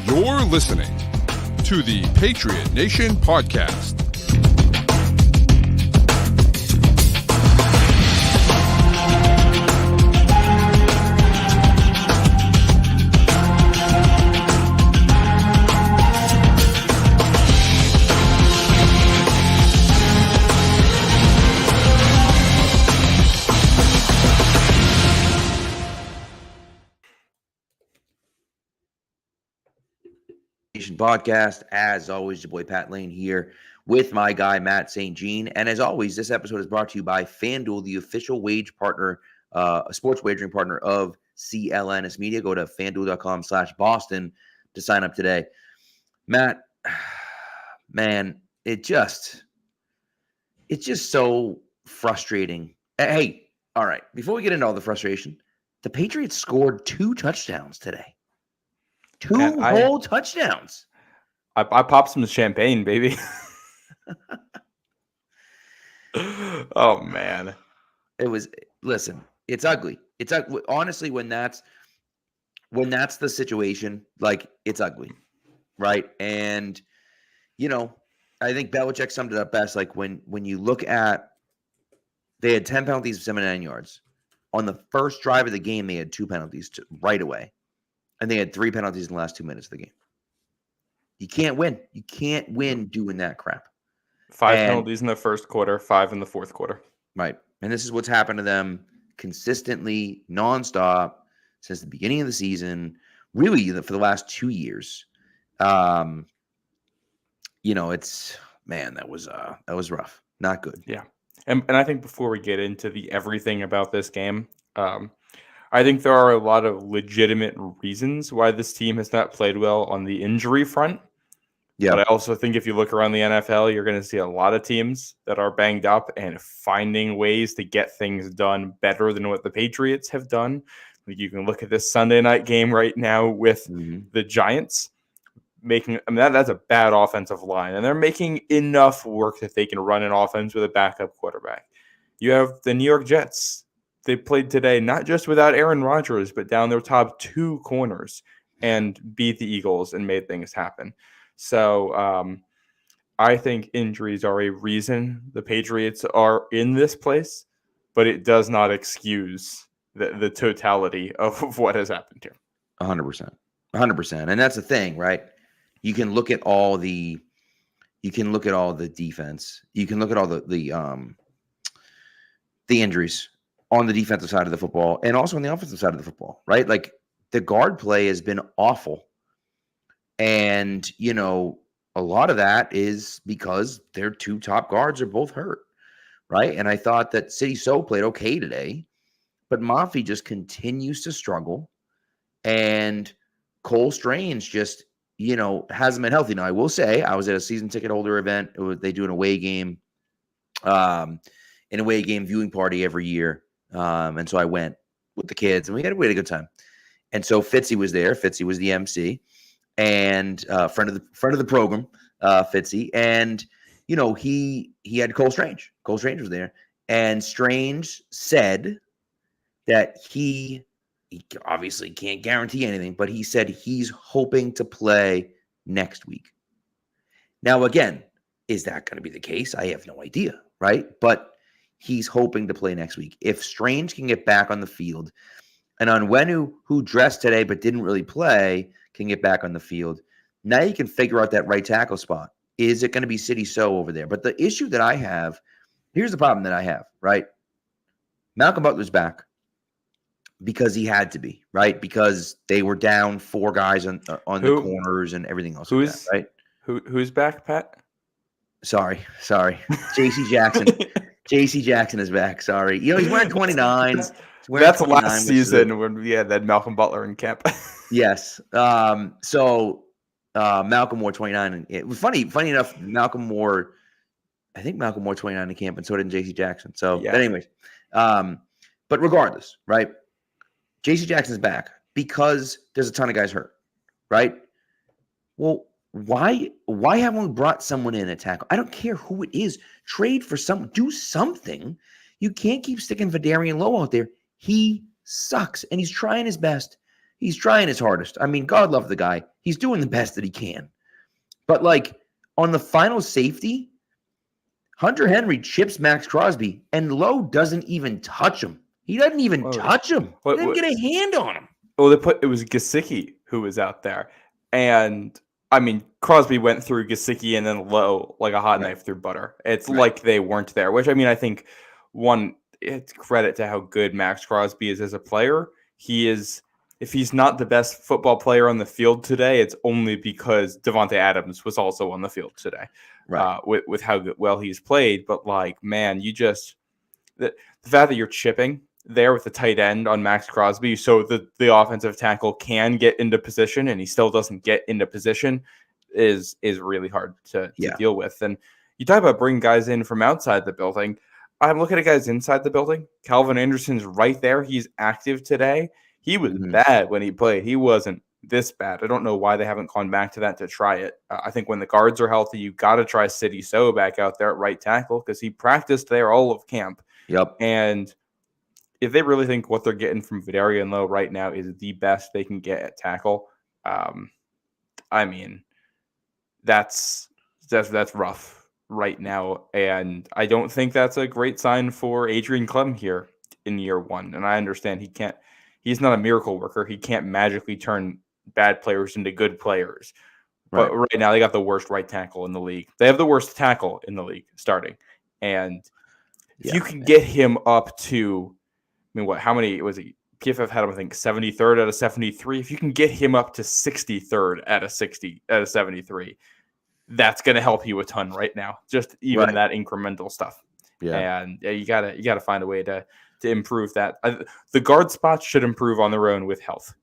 You're listening to the Patriot Nation Podcast. Podcast. As always, your boy Pat Lane here with my guy Matt St. Jean. And as always, this episode is brought to you by FanDuel, the official sports wagering partner of CLNS Media. Go to fanduel.com/Boston to sign up today. Matt, man, it's just so frustrating. Hey, all right, before we get into all the frustration, the Patriots scored 2 touchdowns today. Two whole touchdowns. I popped some champagne, baby. Oh, man. Listen, it's ugly. It's ugly. Honestly, when that's the situation, like, it's ugly, right? And, I think Belichick summed it up best. Like, when you look at, they had 10 penalties of 79 yards. On the first drive of the game, they had 2 penalties right away. And they had 3 penalties in the last 2 minutes of the game. You can't win. You can't win doing that crap. 5 penalties in the first quarter, 5 in the fourth quarter. Right. And this is what's happened to them consistently, nonstop, since the beginning of the season, really for the last 2 years. That was rough. Not good. Yeah. And I think before we get into the everything about this game, I think there are a lot of legitimate reasons why this team has not played well on the injury front. Yeah. But I also think if you look around the NFL, you're going to see a lot of teams that are banged up and finding ways to get things done better than what the Patriots have done. Like, you can look at this Sunday night game right now with the Giants that's a bad offensive line, and they're making enough work that they can run an offense with a backup quarterback. You have the New York Jets. They played today not just without Aaron Rodgers, but down their top 2 corners and beat the Eagles and made things happen. So I think injuries are a reason the Patriots are in this place, but it does not excuse the totality of what has happened here. 100%. 100%. And that's the thing, right? You can look at all the defense. You can look at all the injuries on the defensive side of the football and also on the offensive side of the football, right? Like, the guard play has been awful. And, a lot of that is because their 2 top guards are both hurt, right? And I thought that City So played okay today, but Mafi just continues to struggle. And Cole Strange just, hasn't been healthy. Now, I will say I was at a season ticket holder event. They do an away game viewing party every year. And so I went with the kids, and we had a good time. And so Fitzy was there. Fitzy was the MC and friend of the program, Fitzy. And he had Cole Strange. Cole Strange was there, and Strange said that he obviously can't guarantee anything, but he said he's hoping to play next week. Now, again, is that going to be the case? I have no idea, right? But he's hoping to play next week. If Strange can get back on the field, and Onwenu, who dressed today but didn't really play, can get back on the field, now you can figure out that right tackle spot. Is it going to be City So over there? But the issue that I have, here's the problem that I have, right? Malcolm Butler's back because he had to be, right? Because they were down 4 guys on the corners and everything else. Right? Who's back, Pat? Sorry. J.C. Jackson. J.C. Jackson is back. Sorry. He's wearing 29. That's last season when we had that Malcolm Butler in camp. Yes. So Malcolm wore 29. And it was funny enough, Malcolm wore 29 in camp, and so did J.C. Jackson. So, yeah. But anyways, but regardless, right? J.C. Jackson's back because there's a ton of guys hurt, right? Well, why haven't we brought someone in at tackle? I don't care who it is. Trade for someone. Do something. You can't keep sticking Vidarian Lowe out there. He sucks, and he's trying his best He's trying his hardest. I mean, God love the guy. He's doing the best that he can. But like on the final safety, Hunter Henry chips Max Crosby, and Lowe doesn't even touch him. He doesn't even touch him. He didn't get a hand on him. Well, it was Gesicki who was out there. And I mean, Crosby went through Gesicki and then Lowe like a hot knife through butter. It's like they weren't there, which I mean, I think it's credit to how good Max Crosby is as a player. He is, if he's not the best football player on the field today, it's only because Devontae Adams was also on the field today, with how well he's played. But like, man, the fact that you're chipping there with the tight end on Max Crosby, so the offensive tackle can get into position and he still doesn't get into position is really hard to deal with. And you talk about bringing guys in from outside the building. I'm looking at guys inside the building. Calvin Anderson's right there. He's active today. He was bad when he played. He wasn't this bad. I don't know why they haven't gone back to that to try it. I think when the guards are healthy, you got to try City So back out there at right tackle because he practiced there all of camp. Yep. And if they really think what they're getting from Vidarian Lowe right now is the best they can get at tackle, I mean, that's rough right now. And I don't think that's a great sign for Adrian Clem here in year one. And I understand he's not a miracle worker. He can't magically turn bad players into good players. But right now they got the worst right tackle in the league. They have the worst tackle in the league starting. And if you can get him up to, I mean, how many was he? PFF had him, I think, 73rd out of 73. If you can get him up to 63rd out of 73, that's going to help you a ton right now. Just even that incremental stuff. Yeah. And you gotta find a way to improve that. The guard spots should improve on their own with health.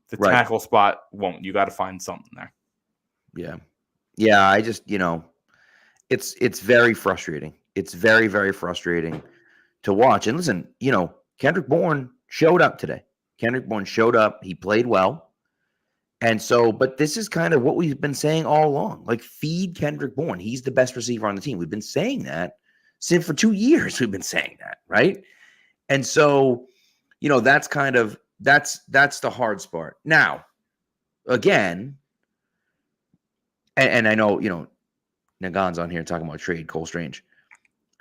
The tackle spot won't. You got to find something there. Yeah. Yeah. I just, it's very frustrating. It's very, very frustrating to watch. And listen, Kendrick Bourne showed up today. Kendrick Bourne showed up. He played well. And so, but this is kind of what we've been saying all along. Like, feed Kendrick Bourne. He's the best receiver on the team. We've been saying that since for 2 years. We've been saying that, right? And so, that's kind of, that's the hard part. Now, again, and I know, Nagan's on here talking about trade Cole Strange.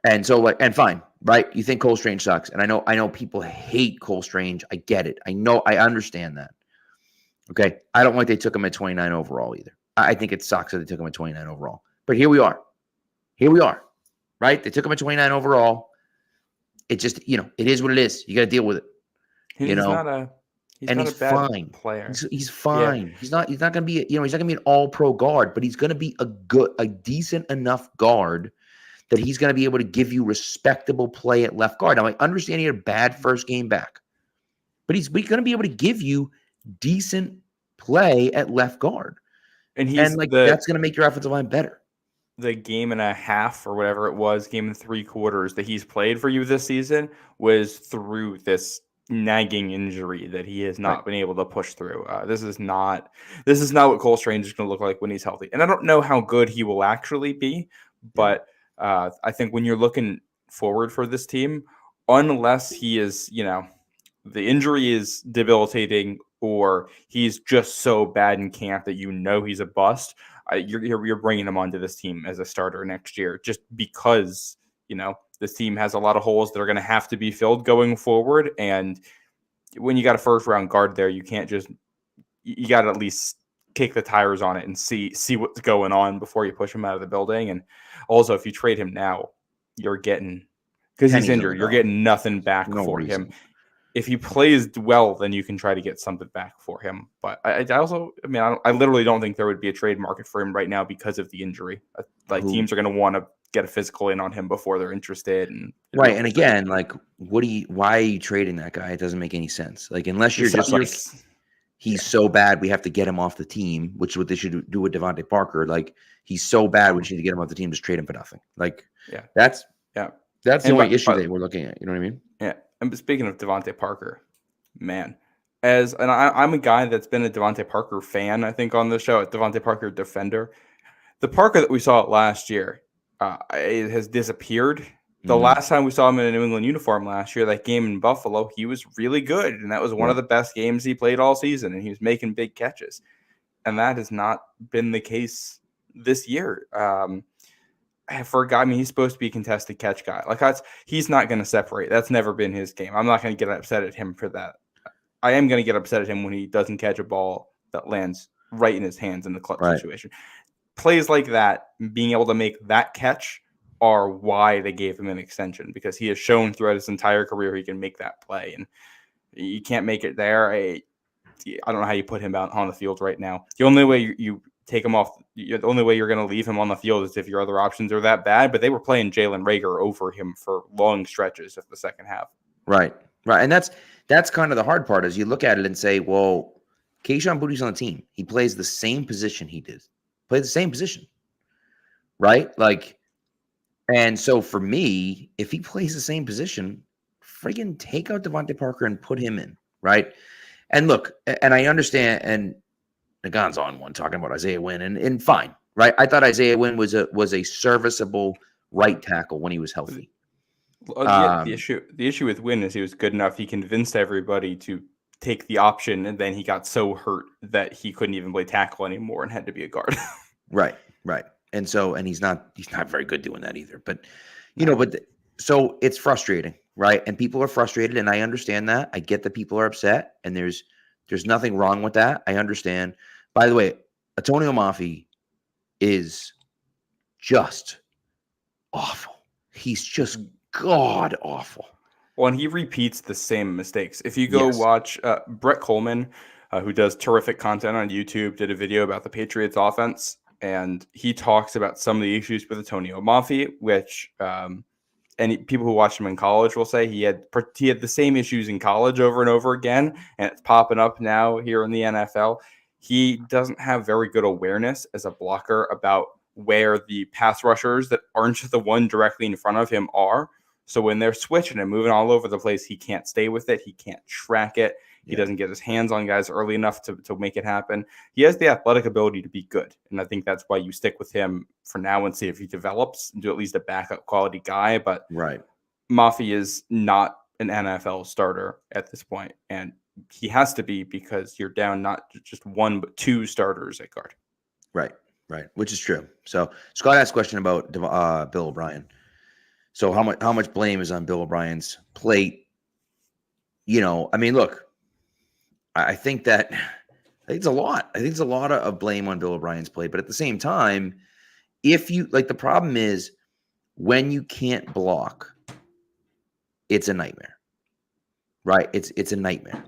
And so, and fine, right? You think Cole Strange sucks. And I know people hate Cole Strange. I get it. I understand that. Okay. I don't like they took him at 29 overall either. I think it sucks that they took him at 29 overall. But here we are. Right? They took him at 29 overall. It just, it is what it is. You got to deal with it. He's not a bad player. He's fine. Yeah. He's not going to be, he's not going to be an all-pro guard, but he's going to be a decent enough guard that he's going to be able to give you respectable play at left guard. Now, I understand he had a bad first game back, but he's going to be able to give you decent play at left guard. And that's going to make your offensive line better. The game and a half or whatever it was, game and 3 quarters that he's played for you this season was through this nagging injury that he has not been able to push through. This is not what Cole Strange is going to look like when he's healthy. And I don't know how good he will actually be, but I think when you're looking forward for this team, unless he is, the injury is debilitating or he's just so bad in camp that he's a bust, you're bringing him onto this team as a starter next year just because, this team has a lot of holes that are going to have to be filled going forward. And when you got a first-round guard there, you can't just – you got to at least kick the tires on it and see what's going on before you push him out of the building. And also, if you trade him now, you're getting – because he's injured, you're getting nothing back for him. If he plays well, then you can try to get something back for him. But I literally don't think there would be a trade market for him right now because of the injury. Teams are going to want to get a physical in on him before they're interested. And and again, why are you trading that guy? It doesn't make any sense. Unless you're just he's so bad, we have to get him off the team, which is what they should do with Devontae Parker. He's so bad, we need to get him off the team, just trade him for nothing. That's the only issue that we're looking at. You know what I mean? Yeah. And speaking of Devontae Parker, man, I'm a guy that's been a Devontae Parker fan, I think, on the show, a Devontae Parker defender. The Parker that we saw last year, it has disappeared The last time we saw him in a New England uniform last year, that game in Buffalo, he was really good. And that was one of the best games he played all season. And he was making big catches. And that has not been the case this year. For a guy, I mean, he's supposed to be a contested catch guy. He's not going to separate. That's never been his game. I'm not going to get upset at him for that. I am going to get upset at him when he doesn't catch a ball that lands right in his hands in the clutch situation. Plays like that, being able to make that catch, are why they gave him an extension, because he has shown throughout his entire career he can make that play, and you can't make it there. I don't know how you put him out on the field right now. The only way you take him off, the only way you're going to leave him on the field is if your other options are that bad. But they were playing Jalen Reagor over him for long stretches of the second half. Right. And that's kind of the hard part, is you look at it and say, well, Kayshon Boutte's on the team. He plays the same position he did. Plays the same position. Right? And so for me, if he plays the same position, friggin' take out Devontae Parker and put him in, right? And look, and I understand, and Nagan's on one talking about Isaiah Wynn, and fine, right? I thought Isaiah Wynn was a serviceable right tackle when he was healthy. The issue with Wynn is he was good enough. He convinced everybody to take the option, and then he got so hurt that he couldn't even play tackle anymore and had to be a guard. Right. And he's not very good doing that either. But so it's frustrating, right? And people are frustrated, and I understand that. I get that people are upset, and there's nothing wrong with that. I understand. By the way, Antonio Mafi is just awful. He's just god awful. Well, and he repeats the same mistakes. If you go watch Brett Coleman, who does terrific content on YouTube, did a video about the Patriots offense. And he talks about some of the issues with Antonio Mafi, which people who watched him in college will say he had the same issues in college over and over again, and it's popping up now here in the NFL. He doesn't have very good awareness as a blocker about where the pass rushers that aren't the one directly in front of him are. So when they're switching and moving all over the place, he can't stay with it. He can't track it. He doesn't get his hands on guys early enough to make it happen. He has the athletic ability to be good. And I think that's why you stick with him for now and see if he develops into at least a backup quality guy. But Mafi is not an NFL starter at this point. And he has to be, because you're down not just one, but two starters at guard. Right. Which is true. So Scott asked a question about Bill O'Brien. So how much blame is on Bill O'Brien's plate? I mean, look, I think it's a lot. I think it's a lot of blame on Bill O'Brien's plate. But at the same time, if you the problem is when you can't block, it's a nightmare, right? It's a nightmare,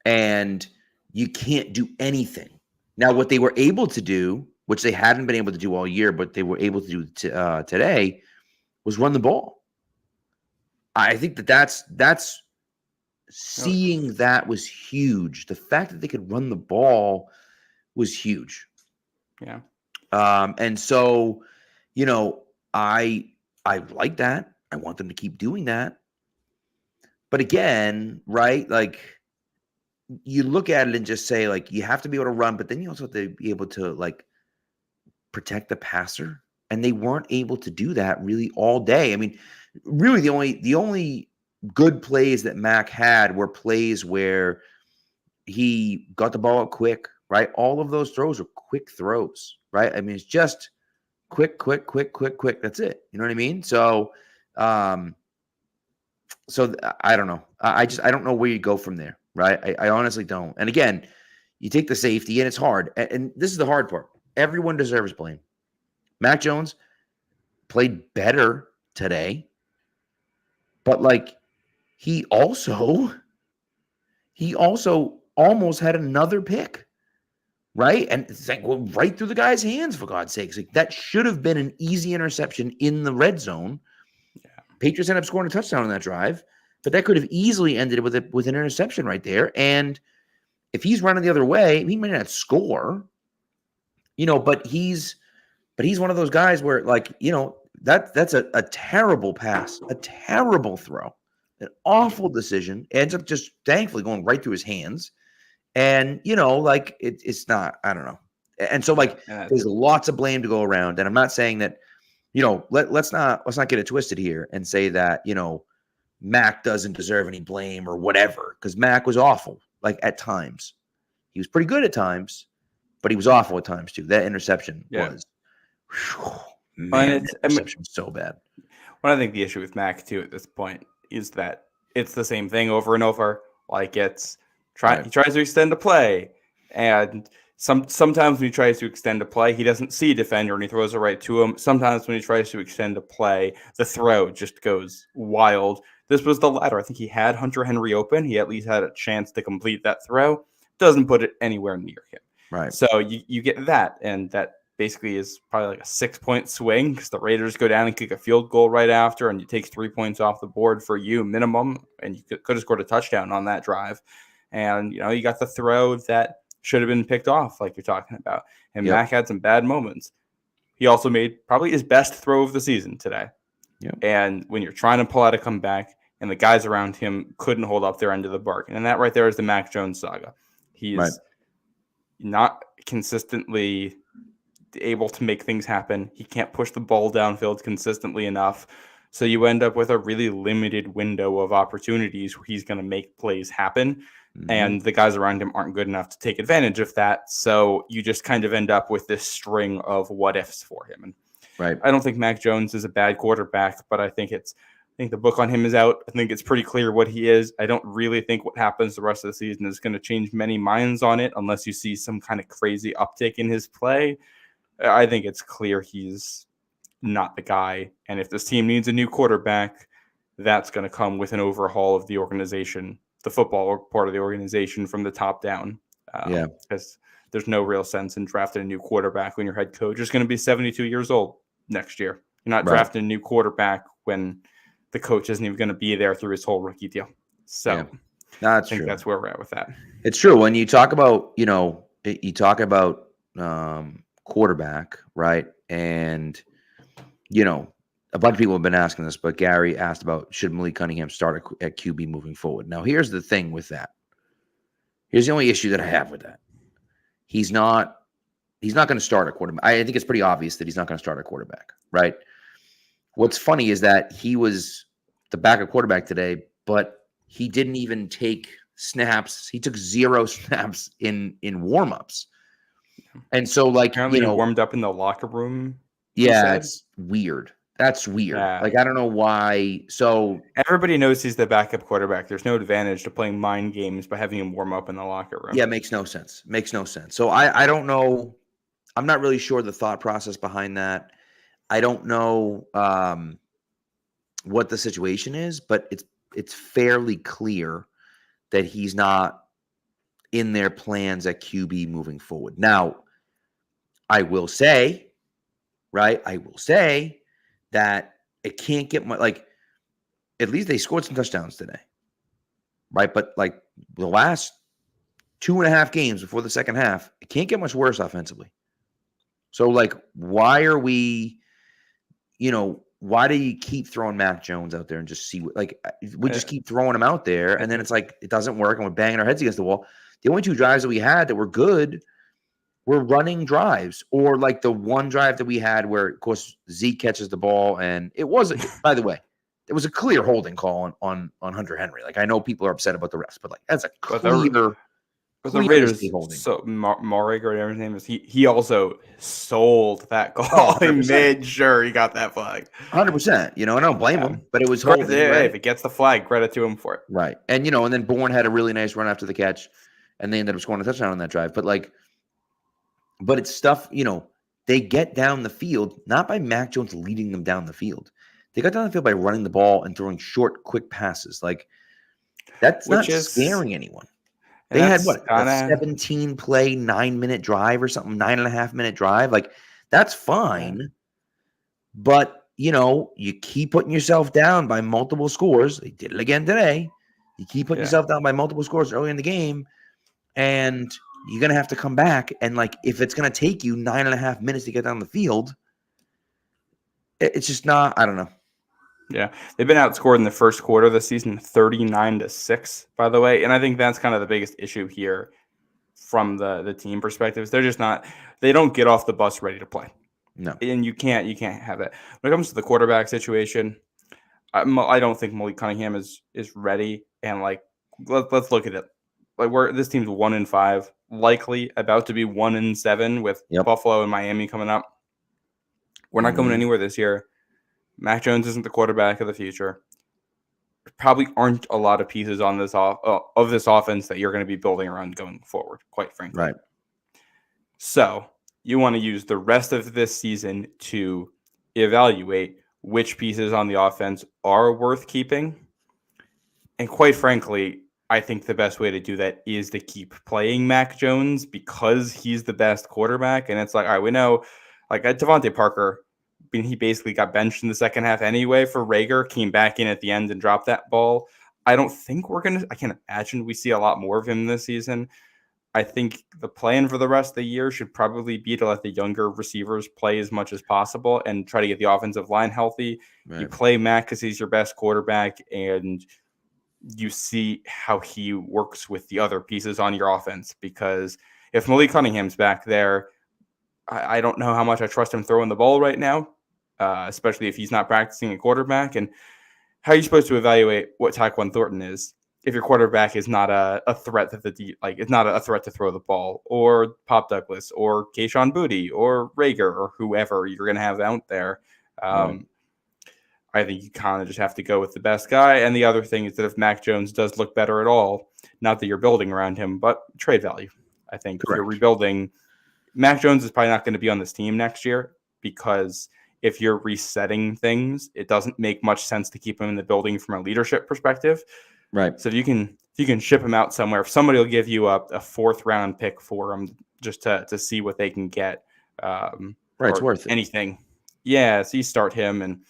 and you can't do anything. Now, what they were able to do, which they hadn't been able to do all year, but they were able to do today, was run the ball. I think that's seeing that was huge. The fact that they could run the ball was huge. Yeah. And so, I like that. I want them to keep doing that. But again, right? You look at it and just say, you have to be able to run, but then you also have to be able to protect the passer. And they weren't able to do that really all day. I mean, really the only good plays that Mac had were plays where he got the ball out quick, right? All of those throws are quick throws, right? I mean, it's just quick. That's it. You know what I mean? So, so I don't know. I don't know where you go from there, right? I honestly don't. And again, you take the safety, and it's hard. And this is the hard part. Everyone deserves blame. Mac Jones played better today, but he also almost had another pick, right? And it's right through the guy's hands, for God's sakes. That should have been an easy interception in the red zone. Yeah. Patriots ended up scoring a touchdown on that drive, but that could have easily ended with an interception right there. And if he's running the other way, he may not score, but he's one of those guys where that's a terrible pass, a terrible throw. An awful decision, ends up just thankfully going right through his hands. And, it's not, I don't know. And so there's lots of blame to go around. And I'm not saying that, let's not get it twisted here and say that, Mac doesn't deserve any blame or whatever, because Mac was awful. Like at times, he was pretty good at times, but he was awful at times too. That interception was, man, that interception was so bad. Well, I think the issue with Mac too at this point is that it's the same thing over and over. Like he tries to extend a play, and sometimes when he tries to extend a play, he doesn't see a defender and he throws it right to him. Sometimes when he tries to extend a play, the throw just goes wild. This was the latter. I think he had Hunter Henry open. He at least had a chance to complete that throw. Doesn't put it anywhere near him. Right. So you get that, and that basically is probably like a 6-point swing because the Raiders go down and kick a field goal right after, and it takes 3 points off the board for you minimum, and you could have scored a touchdown on that drive. And, you got the throw that should have been picked off like you're talking about. And Mac had some bad moments. He also made probably his best throw of the season today. Yep. And when you're trying to pull out a comeback and the guys around him couldn't hold up their end of the bargain, and that right there is the Mac Jones saga. He's not consistently able to make things happen. He can't push the ball downfield consistently enough. So you end up with a really limited window of opportunities where he's going to make plays happen. Mm-hmm. And the guys around him aren't good enough to take advantage of that. So you just kind of end up with this string of what ifs for him. And I don't think Mac Jones is a bad quarterback, but I think the book on him is out. I think it's pretty clear what he is. I don't really think what happens the rest of the season is going to change many minds on it unless you see some kind of crazy uptick in his play. I think it's clear he's not the guy. And if this team needs a new quarterback, that's going to come with an overhaul of the organization, the football part of the organization from the top down. Because there's no real sense in drafting a new quarterback when your head coach is going to be 72 years old next year. You're not drafting a new quarterback when the coach isn't even going to be there through his whole rookie deal. So I think that's where we're at with that. It's true. When you talk about, quarterback, right? And, a bunch of people have been asking this, but Gary asked about should Malik Cunningham start at QB moving forward. Now, here's the thing with that. Here's the only issue that I have with that. He's not going to start a quarterback. I think it's pretty obvious that he's not going to start a quarterback, right? What's funny is that he was the backup quarterback today, but he didn't even take snaps. He took 0 snaps in warmups. And so, apparently warmed up in the locker room. Yeah, it's weird. That's weird. I don't know why. So everybody knows he's the backup quarterback. There's no advantage to playing mind games by having him warm up in the locker room. Yeah, makes no sense. So I don't know. I'm not really sure the thought process behind that. I don't know what the situation is, but it's fairly clear that he's not in their plans at QB moving forward. Now, I will say that it can't get much, at least they scored some touchdowns today, right? But the last 2.5 games before the second half, it can't get much worse offensively. So why are we, why do you keep throwing Mac Jones out there and just see we just keep throwing him out there and then it's it doesn't work and we're banging our heads against the wall. The only 2 drives that we had that were good were running drives, or the one drive that we had where, of course, Zeke catches the ball, and it wasn't. By the way, it was a clear holding call on Hunter Henry. I know people are upset about the refs, but that's a clear. But the Raiders, so Morig or whatever his name is, he also sold that call. He made sure he got that flag. 100%. I don't blame him, but it was holding. Right? If it gets the flag, credit to him for it. Right, and and then Bourne had a really nice run after the catch, and they ended up scoring a touchdown on that drive. But it's stuff, they get down the field, not by Mac Jones leading them down the field. They got down the field by running the ball and throwing short, quick passes. That's not scaring anyone. They had, a 17-play, 9-minute drive or something, 9.5-minute drive. That's fine. Yeah. But, you keep putting yourself down by multiple scores. They did it again today. You keep putting yourself down by multiple scores early in the game, and you're going to have to come back. And if it's going to take you 9.5 minutes to get down the field, it's just not, I don't know. Yeah. They've been outscored in the first quarter of the season 39-6, by the way. And I think that's kind of the biggest issue here from the team perspective. They're just not, they don't get off the bus ready to play. No. And you can't have that. When it comes to the quarterback situation, I don't think Malik Cunningham is ready. And like, let's look at it. Like, this team's 1-5, likely about to be 1-7 with Yep. Buffalo and Miami coming up. We're not going anywhere this year. Mac Jones isn't the quarterback of the future. There probably aren't a lot of pieces on this of this offense that you're going to be building around going forward, quite frankly. Right. So you want to use the rest of this season to evaluate which pieces on the offense are worth keeping. And quite frankly, I think the best way to do that is to keep playing Mac Jones because he's the best quarterback. And it's like, all right, we know, like at Devontae Parker, he basically got benched in the second half anyway for Rager, came back in at the end and dropped that ball. I don't think I can't imagine we see a lot more of him this season. I think the plan for the rest of the year should probably be to let the younger receivers play as much as possible and try to get the offensive line healthy. Right. You play Mac because he's your best quarterback, and you see how he works with the other pieces on your offense. Because if Malik Cunningham's back there, I don't know how much I trust him throwing the ball right now, especially if he's not practicing a quarterback. And how are you supposed to evaluate what Tyquan Thornton is if your quarterback is not a threat to it's not a threat to throw the ball, or Pop Douglas or Kayshon Boutte or Rager or whoever you're going to have out there? Right. I think you kind of just have to go with the best guy. And the other thing is that if Mac Jones does look better at all, not that you're building around him, but trade value. I think Correct. If you're rebuilding, Mac Jones is probably not going to be on this team next year, because if you're resetting things, it doesn't make much sense to keep him in the building from a leadership perspective. Right. So if you can ship him out somewhere, if somebody will give you a fourth round pick for him just to see what they can get, right, it's worth it. Anything. Yeah, so you start him, and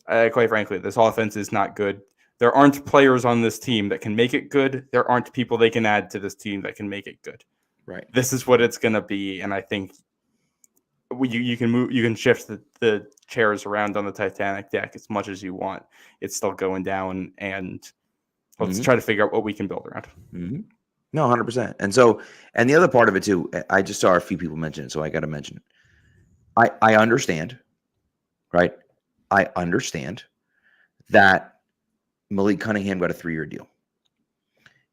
quite frankly, this offense is not good. There aren't players on this team that can make it good. There aren't people they can add to this team that can make it good. Right. This is what it's going to be, and I think you can shift the chairs around on the Titanic deck as much as you want. It's still going down, and let's try to figure out what we can build around. Mm-hmm. No, 100%. And the other part of it too, I just saw a few people mention it, so I got to mention it. I understand, right? I understand that Malik Cunningham got a 3-year deal.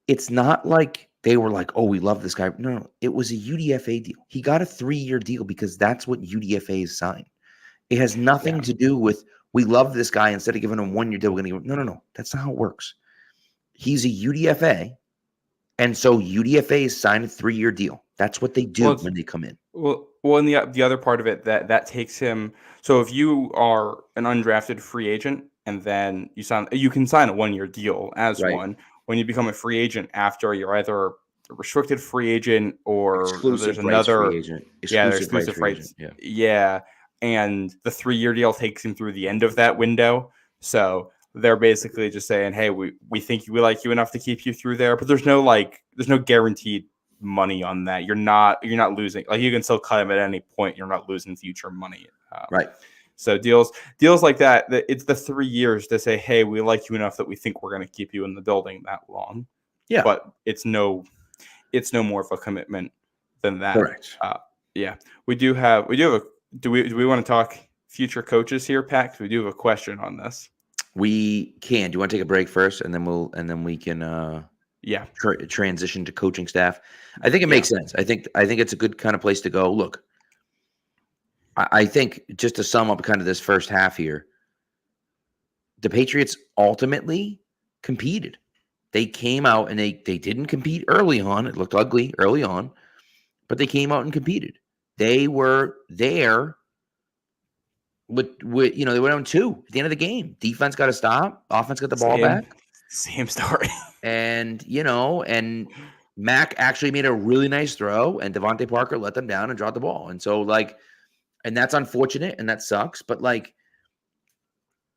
It's not like they were like, oh, we love this guy. No, it was a UDFA deal. He got a 3-year deal because that's what UDFA is signed. It has nothing to do with we love this guy. Instead of giving him a 1-year deal, we're going to give him. No. That's not how it works. He's a UDFA. And so UDFA is signed a 3-year deal. That's what they do when they come in. Well, and the other part of it that takes him. So if you are an undrafted free agent and then you can sign a 1-year deal as one. When you become a free agent after, you're either a restricted free agent or exclusive there's another free agent. Exclusive rights. Yeah. And the 3-year deal takes him through the end of that window. So they're basically just saying, hey, we think we like you enough to keep you through there, but there's no guaranteed money on that. You're not losing. Like, you can still cut him at any point. You're not losing future money. Right. So deals like that, it's the 3 years to say, hey, we like you enough that we think we're going to keep you in the building that long. Yeah. But it's no more of a commitment than that. Correct. Yeah. Do we want to talk future coaches here, Pat? We do have a question on this. We can. Do you want to take a break first, and then we can transition to coaching staff? I think it makes sense. I think it's a good kind of place to go. Look, I think just to sum up kind of this first half here, the Patriots ultimately competed. They came out and they didn't compete early on. It looked ugly early on, but they came out and competed. They were there with they went on 2 at the end of the game. Defense got to stop. Offense got the ball back. Same story. And Mac actually made a really nice throw, and Devontae Parker let them down and dropped the ball. And so and that's unfortunate and that sucks, but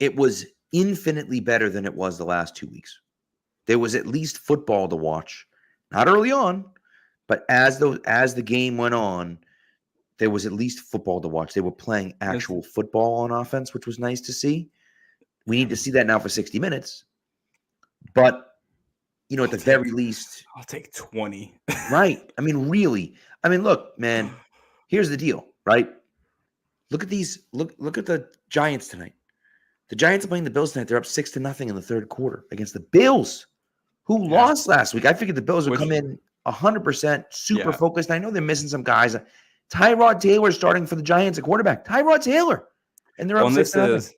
it was infinitely better than it was the last 2 weeks. There was at least football to watch, not early on, but as the game went on, there was at least football to watch. They were playing actual football on offense, which was nice to see. We need to see that now for 60 minutes. But, at the very least, I'll take 20. Right. I mean, really. I mean, look, man, here's the deal, right? Look at these. Look at the Giants tonight. The Giants are playing the Bills tonight. They're up 6-0 in the third quarter against the Bills, who lost last week. I figured the Bills would come in 100% super focused. I know they're missing some guys. Tyrod Taylor starting for the Giants at quarterback. Tyrod Taylor. And they're up 6-0.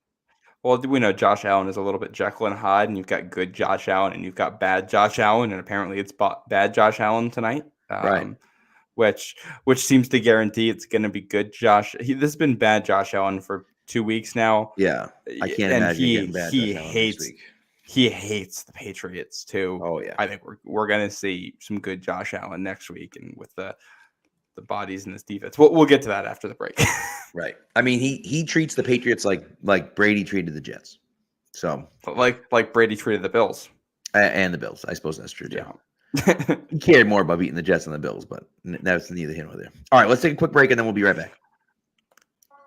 Well, we know Josh Allen is a little bit Jekyll and Hyde, and you've got good Josh Allen, and you've got bad Josh Allen, and apparently it's bad Josh Allen tonight. Right. Which seems to guarantee it's going to be good Josh. This has been bad Josh Allen for 2 weeks now. Yeah, I can't imagine getting bad Josh Allen this week. He hates the Patriots too. Oh yeah, I think we're going to see some good Josh Allen next week, and with the bodies in this defense. We'll get to that after the break. Right. I mean, he treats the Patriots like Brady treated the Jets. So like Brady treated the Bills. And the Bills. I suppose that's true too. Yeah. He cared more about beating the Jets than the Bills, but that's neither here nor there. All right, let's take a quick break and then we'll be right back.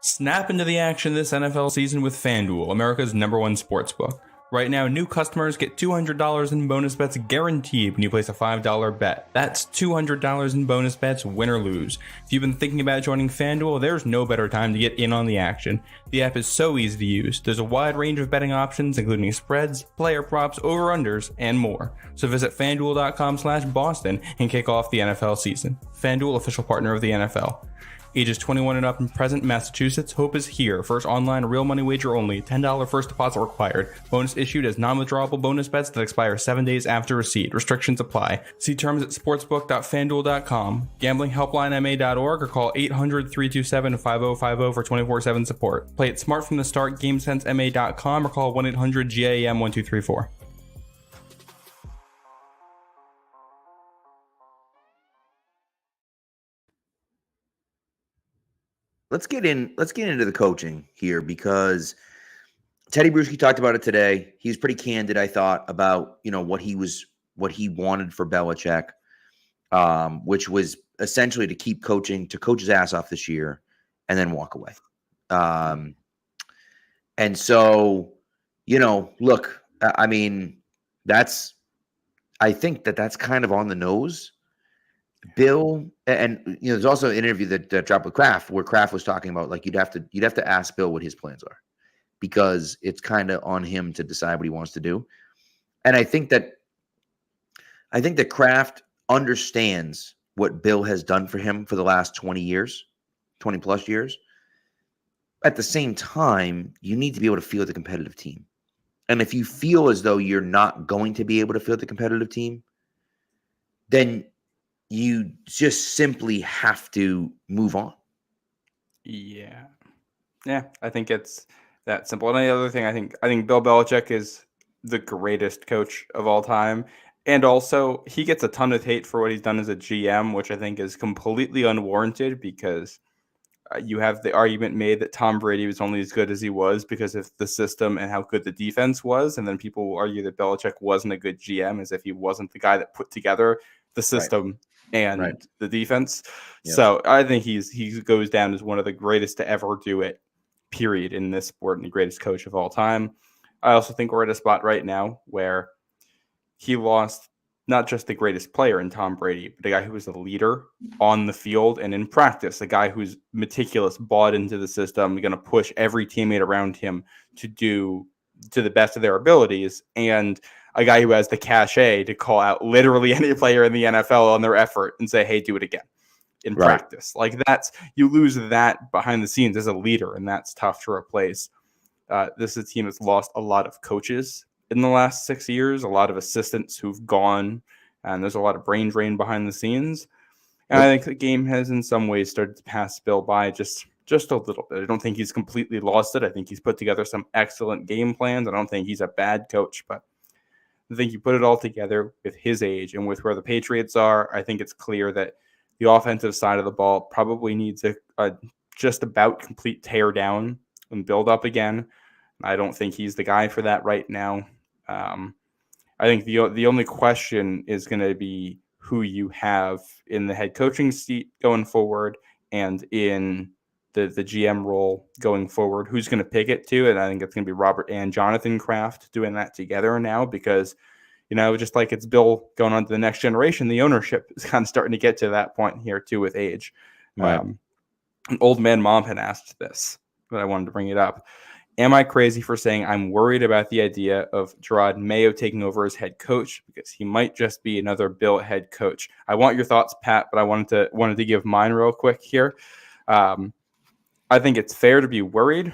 Snap into the action this NFL season with FanDuel, America's #1 sportsbook. Right now, new customers get $200 in bonus bets guaranteed when you place a $5 bet. That's $200 in bonus bets, win or lose. If you've been thinking about joining FanDuel, there's no better time to get in on the action. The app is so easy to use. There's a wide range of betting options, including spreads, player props, over-unders, and more. So visit FanDuel.com/Boston and kick off the NFL season. FanDuel, official partner of the NFL. Ages 21 and up and present, Massachusetts. Hope is here. First online real money wager only. $10 first deposit required. Bonus issued as non-withdrawable bonus bets that expire 7 days after receipt. Restrictions apply. See terms at sportsbook.fanduel.com. Gamblinghelplinema.org or call 800-327-5050 for 24/7 support. Play it smart from the start. GameSenseMA.com or call 1-800-GAM-1234. Let's get into the coaching here because Teddy Bruschi talked about it today. He's pretty candid, I thought, about what he wanted for Belichick, which was essentially to keep coaching, to coach his ass off this year, and then walk away. And so, look, I mean, I think that's kind of on the nose. Bill, and there's also an interview that dropped with Kraft where Kraft was talking about you'd have to ask Bill what his plans are because it's kind of on him to decide what he wants to do. And I think that Kraft understands what Bill has done for him for the last 20 plus years. At the same time, you need to be able to field a competitive team. And if you feel as though you're not going to be able to field a competitive team, then you just simply have to move on. Yeah, I think it's that simple. And the other thing, I think Bill Belichick is the greatest coach of all time. And also, he gets a ton of hate for what he's done as a GM, which I think is completely unwarranted because you have the argument made that Tom Brady was only as good as he was because of the system and how good the defense was. And then people will argue that Belichick wasn't a good GM as if he wasn't the guy that put together the system and the defense. Yep. So I think he goes down as one of the greatest to ever do it, period, in this sport, and the greatest coach of all time. I also think we're at a spot right now where he lost not just the greatest player in Tom Brady, but a guy who was a leader on the field and in practice, a guy who's meticulous, bought into the system, going to push every teammate around him to do to the best of their abilities, and a guy who has the cachet to call out literally any player in the NFL on their effort and say, hey, do it again in practice. You lose that behind the scenes as a leader, and that's tough to replace. This is a team that's lost a lot of coaches in the last 6 years, a lot of assistants who've gone, and there's a lot of brain drain behind the scenes. And I think the game has in some ways started to pass Bill by just a little bit. I don't think he's completely lost it. I think he's put together some excellent game plans. I don't think he's a bad coach, but I think you put it all together with his age and with where the Patriots are, I think it's clear that the offensive side of the ball probably needs a just about complete tear down and build up again. I don't think he's the guy for that right now. I think the only question is going to be who you have in the head coaching seat going forward and in the GM role going forward. Who's going to pick it to? And I think it's going to be Robert and Jonathan Kraft doing that together now because, just like it's Bill going on to the next generation, the ownership is kind of starting to get to that point here too with age. Right. An old man mom had asked this, but I wanted to bring it up. Am I crazy for saying I'm worried about the idea of Gerard Mayo taking over as head coach because he might just be another Bill head coach? I want your thoughts, Pat, but I wanted to give mine real quick here. I think it's fair to be worried,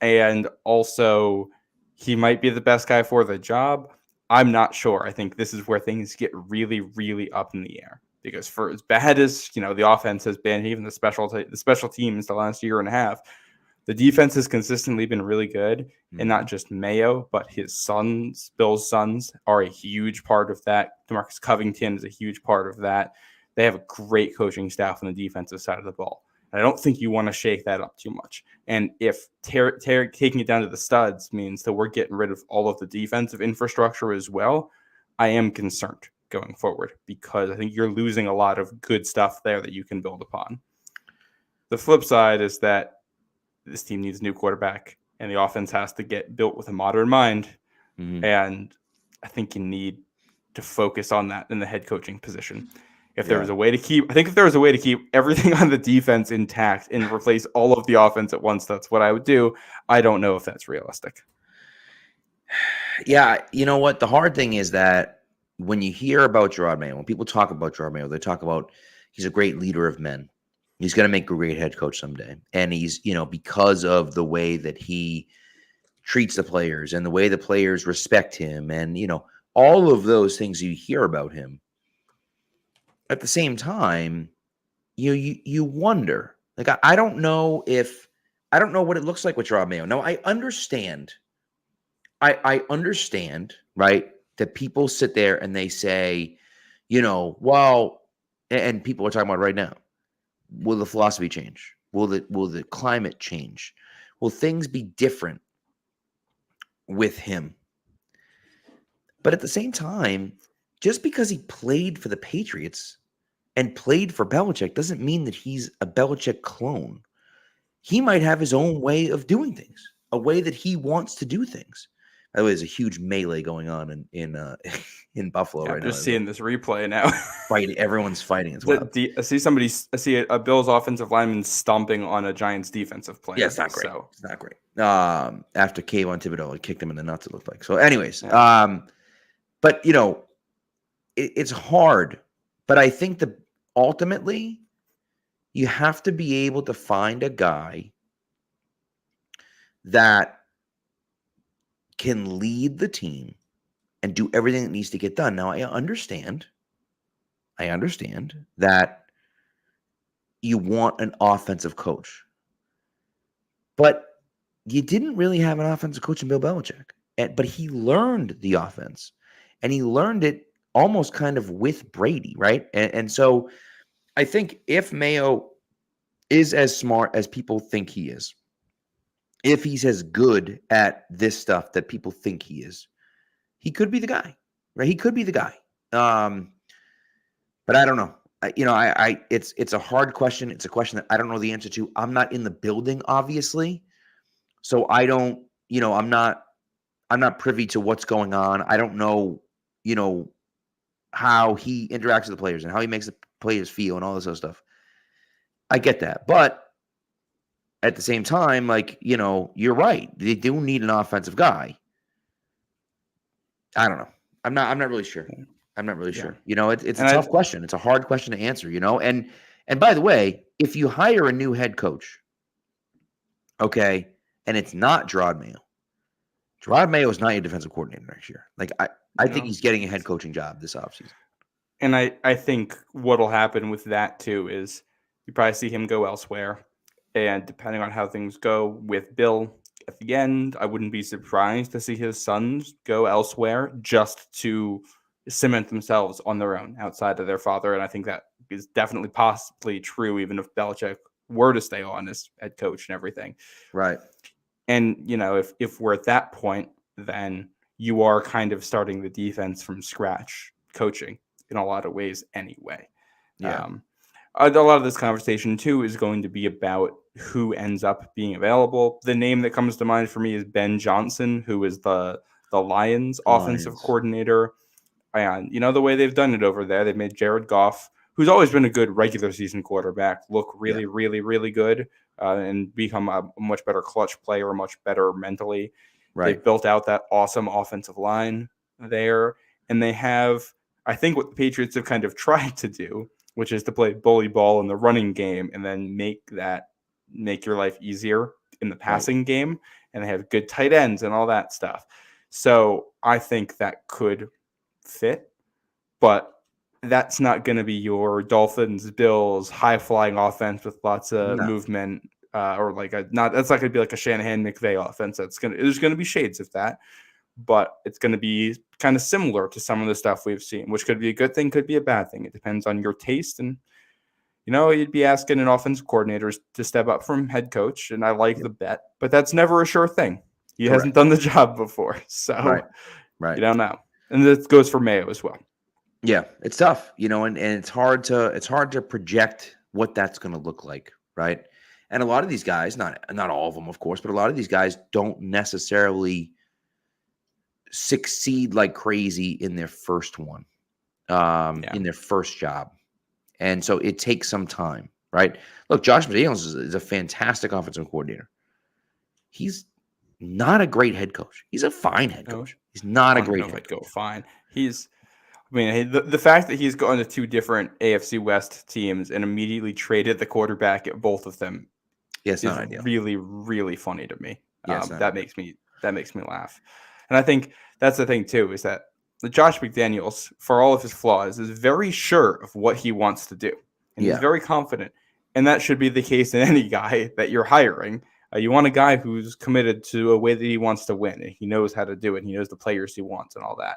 and also he might be the best guy for the job. I'm not sure. I think this is where things get really, really up in the air because for as bad as the offense has been, even the special teams the last year and a half, the defense has consistently been really good, and not just Mayo, but his sons, Bill's sons, are a huge part of that. DeMarcus Covington is a huge part of that. They have a great coaching staff on the defensive side of the ball. And I don't think you want to shake that up too much. And if taking it down to the studs means that we're getting rid of all of the defensive infrastructure as well, I am concerned going forward because I think you're losing a lot of good stuff there that you can build upon. The flip side is that this team needs a new quarterback, and the offense has to get built with a modern mind. Mm-hmm. And I think you need to focus on that in the head coaching position. If there was a way to keep everything on the defense intact and replace all of the offense at once, that's what I would do. I don't know if that's realistic. Yeah, you know what? The hard thing is that when you hear about Gerard Mayo, when people talk about Gerard Mayo, they talk about he's a great leader of men. He's going to make a great head coach someday. And he's, because of the way that he treats the players and the way the players respect him and, all of those things you hear about him. At the same time, you wonder. Like, I don't know what it looks like with Gerard Mayo. Now, I understand. I understand, right, that people sit there and they say, well, and people are talking about right now, will the philosophy change? Will the climate change? Will things be different with him? But at the same time, just because he played for the Patriots and played for Belichick doesn't mean that he's a Belichick clone. He might have his own way of doing things, a way that he wants to do things. By the way, there's a huge melee going on in Buffalo right now. I'm just seeing this replay now. Fighting, everyone's fighting as well. I see a Bills offensive lineman stomping on a Giants defensive player. Yeah, it's not great. So. It's not great. After Kayvon Thibodeau had kicked him in the nuts, it looked like. So, anyways, but it's hard. But I think that ultimately, you have to be able to find a guy that can lead the team and do everything that needs to get done. Now, I understand that you want an offensive coach, but you didn't really have an offensive coach in Bill Belichick. But he learned the offense, and he learned it almost kind of with Brady, right? And so I think if Mayo is as smart as people think he is, if he's as good at this stuff that people think he is, he could be the guy, right? He could be the guy. But I don't know. It's a hard question. It's a question that I don't know the answer to. I'm not in the building, obviously, so I don't. I'm not privy to what's going on. I don't know. How he interacts with the players and how he makes the players feel and all this other stuff. I get that, but at the same time, you're right. They do need an offensive guy. I don't know. I'm not really sure. I'm not really sure. It's a tough question. It's a hard question to answer, And by the way, if you hire a new head coach, okay, and it's not Gerard Mayo is not your defensive coordinator next year. I think he's getting a head coaching job this offseason. And I think what'll happen with that too is you probably see him go elsewhere. And depending on how things go with Bill at the end, I wouldn't be surprised to see his sons go elsewhere just to cement themselves on their own outside of their father. And I think that is definitely possibly true, even if Belichick were to stay on as head coach and everything. Right. And, if we're at that point, then you are kind of starting the defense from scratch coaching in a lot of ways anyway. Yeah. A lot of this conversation, too, is going to be about who ends up being available. The name that comes to mind for me is Ben Johnson, who is the Lions offensive coordinator. And, the way they've done it over there, they've made Jared Goff who's always been a good regular season quarterback, look really, really, really good and become a much better clutch player, much better mentally. Right. They've built out that awesome offensive line there. And they have, I think, what the Patriots have kind of tried to do, which is to play bully ball in the running game and then make your life easier in the passing game. And they have good tight ends and all that stuff. So I think that could fit, but that's not going to be your Dolphins, Bills, high flying offense with lots of movement, or that's not going to be like a Shanahan McVay offense. There's going to be shades of that, but it's going to be kind of similar to some of the stuff we've seen, which could be a good thing, could be a bad thing. It depends on your taste. And, you'd be asking an offensive coordinator to step up from head coach. And I like the bet, but that's never a sure thing. He hasn't done the job before. So you don't know. And this goes for Mayo as well. Yeah, it's tough, and it's hard to project what that's going to look like, right? And a lot of these guys, not all of them, of course, but a lot of these guys don't necessarily succeed like crazy in their first one, in their first job. And so it takes some time, right? Look, Josh McDaniels is a fantastic offensive coordinator. He's not a great head coach. He's a fine head coach. He's not a great head coach. Fine. The fact that he's gone to two different AFC West teams and immediately traded the quarterback at both of them is not ideal. Really, really funny to me. That makes me laugh. And I think that's the thing too, is that Josh McDaniels, for all of his flaws, is very sure of what he wants to do. And he's very confident. And that should be the case in any guy that you're hiring. You want a guy who's committed to a way that he wants to win. And he knows how to do it. He knows the players he wants and all that.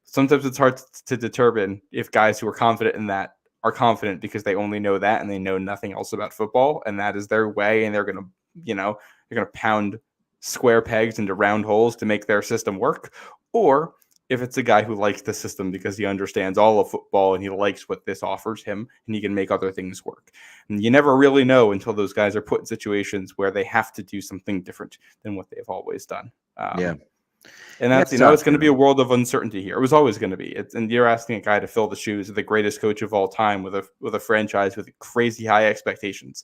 Sometimes it's hard to determine if guys who are confident in that are confident because they only know that and they know nothing else about football. And that is their way. And they're going to pound square pegs into round holes to make their system work. Or if it's a guy who likes the system because he understands all of football and he likes what this offers him and he can make other things work. And you never really know until those guys are put in situations where they have to do something different than what they've always done. And that's, it's going to be a world of uncertainty here. It was always going to be. And you're asking a guy to fill the shoes of the greatest coach of all time with a franchise with crazy high expectations.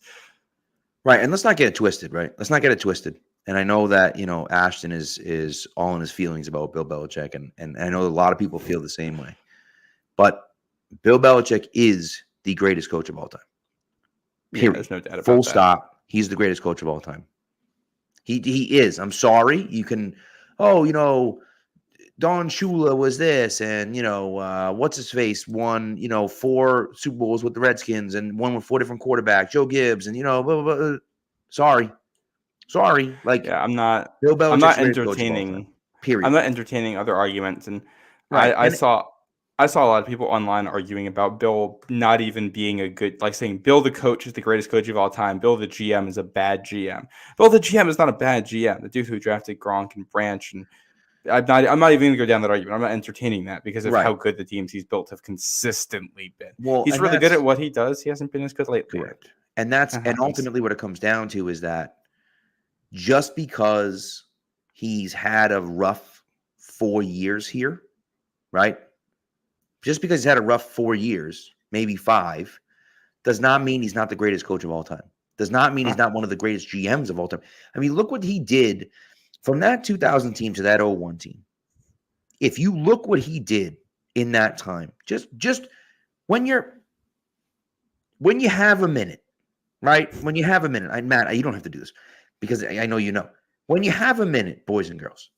Right. And let's not get it twisted, right? Let's not get it twisted. And I know that, Ashton is all in his feelings about Bill Belichick. And I know a lot of people feel the same way. But Bill Belichick is the greatest coach of all time. Period. Yeah, there's no doubt about Full that. stop. He's the greatest coach of all time. He is. I'm sorry. You can, Don Shula was this, and what's his face won 4 Super Bowls with the Redskins and one with 4 different quarterbacks, Joe Gibbs, and blah, blah, blah. Sorry, like I'm not. Bill Belichick's I'm not greatest coach of all entertaining. time. Period. I'm not entertaining other arguments, and Right. I saw a lot of people online arguing about Bill not even being a good, like saying Bill the coach is the greatest coach of all time. Bill the GM is a bad GM. Bill the GM is not a bad GM. The dude who drafted Gronk and Branch, and I'm not even going to go down that argument. I'm not entertaining that because of how good the teams he's built have consistently been. Well, he's really good at what he does. He hasn't been as good lately. Correct. And and ultimately what it comes down to is that just because he's had a rough 4 years here, right? Just because he's had a rough 4 years, maybe 5, does not mean he's not the greatest coach of all time. Does not mean he's not one of the greatest GMs of all time. I mean, look what he did from that 2000 team to that 01 team. If you look what he did in that time, just when you have a minute, right? When you have a minute, Matt, you don't have to do this because I know you know. When you have a minute, boys and girls,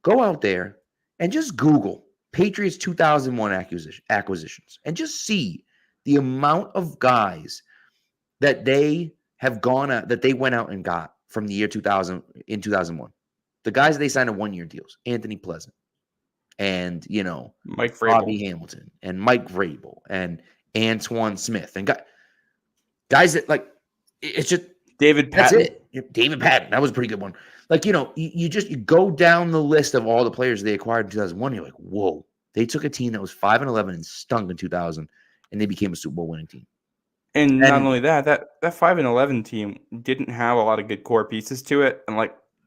go out there and just Google Patriots 2001 acquisitions and just see the amount of guys that they have that they went out and got from the year 2000 in 2001. The guys they signed on 1-year deals, Anthony Pleasant and, Mike Vrabel. Bobby Hamilton and Mike Vrabel and Antoine Smith and guys that it's just David Patton. That's it. David Patton. That was a pretty good one. You go down the list of all the players they acquired in 2001. You're like, whoa, they took a team that was 5-11 and stunk in 2000 and they became a Super Bowl winning team. And not only that 5-11 team didn't have a lot of good core pieces to it. And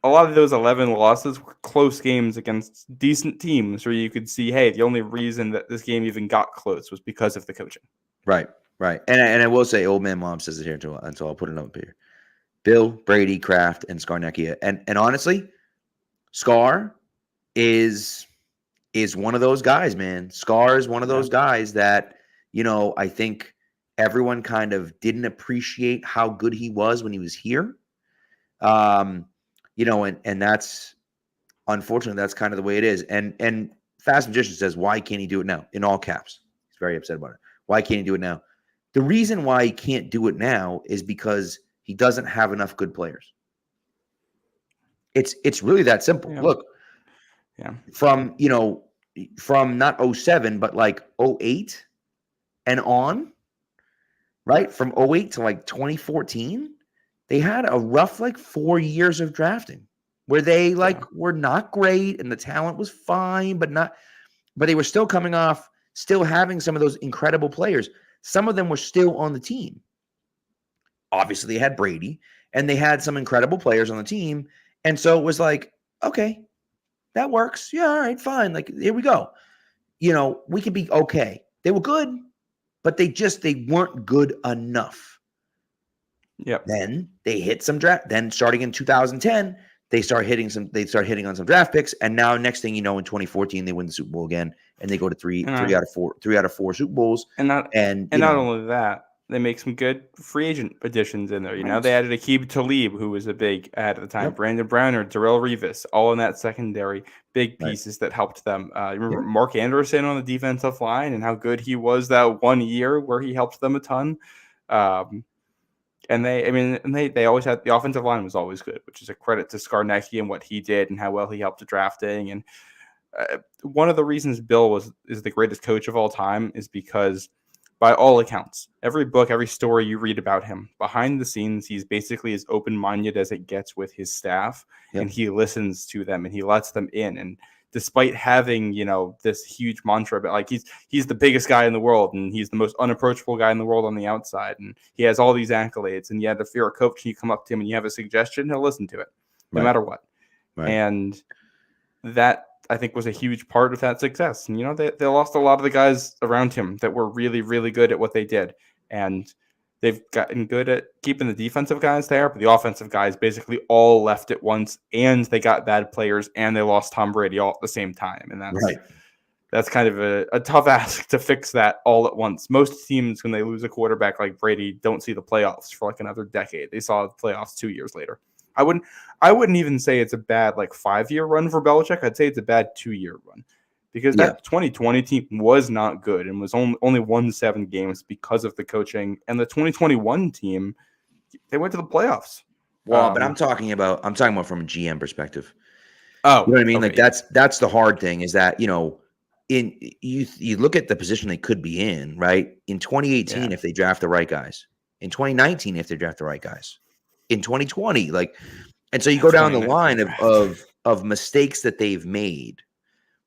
a lot of those 11 losses were close games against decent teams where you could see, hey, the only reason that this game even got close was because of the coaching. Right. And I will say, old man mom says it here until I'll put it up here. Bill, Brady, Kraft, and Skarnecchia. And honestly, Scar is one of those guys, man. Scar is one of those guys that, I think everyone kind of didn't appreciate how good he was when he was here. And that's, unfortunately, that's kind of the way it is. And Fast Magician says, why can't he do it now? In all caps. He's very upset about it. Why can't he do it now? The reason why he can't do it now is because he doesn't have enough good players. It's really that simple. Yeah. Look, from not 07, but like 08 and on, right? From 08 to like 2014, they had a rough 4 years of drafting where they were not great and the talent was fine, but they were still coming off, still having some of those incredible players. Some of them were still on the team. Obviously, they had Brady, and they had some incredible players on the team. And so it was like, okay, that works. Yeah, all right, fine. Here we go. We can be okay. They were good, but they weren't good enough. Yep. Then they hit some draft. Then starting in 2010, they start hitting on some draft picks. And now next thing you know, in 2014, they win the Super Bowl again, and they go to three out of four Super Bowls. And not only that, they make some good free agent additions in there. They added Aqib Talib, who was a big ad at the time. Yep. Brandon Browner, Darrell Revis, all in that secondary, big pieces that helped them. You remember Mark Anderson on the defensive line and how good he was that 1 year where he helped them a ton. And they always had, the offensive line was always good, which is a credit to Skarnecki and what he did and how well he helped the drafting. And one of the reasons Bill is the greatest coach of all time is because, by all accounts, every book, every story you read about him, behind the scenes, he's basically as open-minded as it gets with his staff, and he listens to them and he lets them in. And despite having, this huge mantra, but he's the biggest guy in the world and he's the most unapproachable guy in the world on the outside, and he has all these accolades, and yet if you're a coach and you come up to him and you have a suggestion, he'll listen to it no matter what. Right. And that, I think, was a huge part of that success. And, they lost a lot of the guys around him that were really, really good at what they did. And they've gotten good at keeping the defensive guys there, but the offensive guys basically all left at once, and they got bad players, and they lost Tom Brady all at the same time. And that's kind of a tough ask to fix that all at once. Most teams, when they lose a quarterback like Brady, don't see the playoffs for another decade. They saw the playoffs 2 years later. I wouldn't even say it's a bad 5-year run for Belichick. I'd say it's a bad 2-year run, because that 2020 team was not good and was only won 7 games because of the coaching. And the 2021 team, they went to the playoffs. Well, but I'm talking about from a GM perspective. Oh, you know what I mean? Okay. That's the hard thing, is that, you look at the position they could be in, right? In 2018, if they draft the right guys. In 2019, if they draft the right guys. In 2020, and so you go down the line of mistakes that they've made,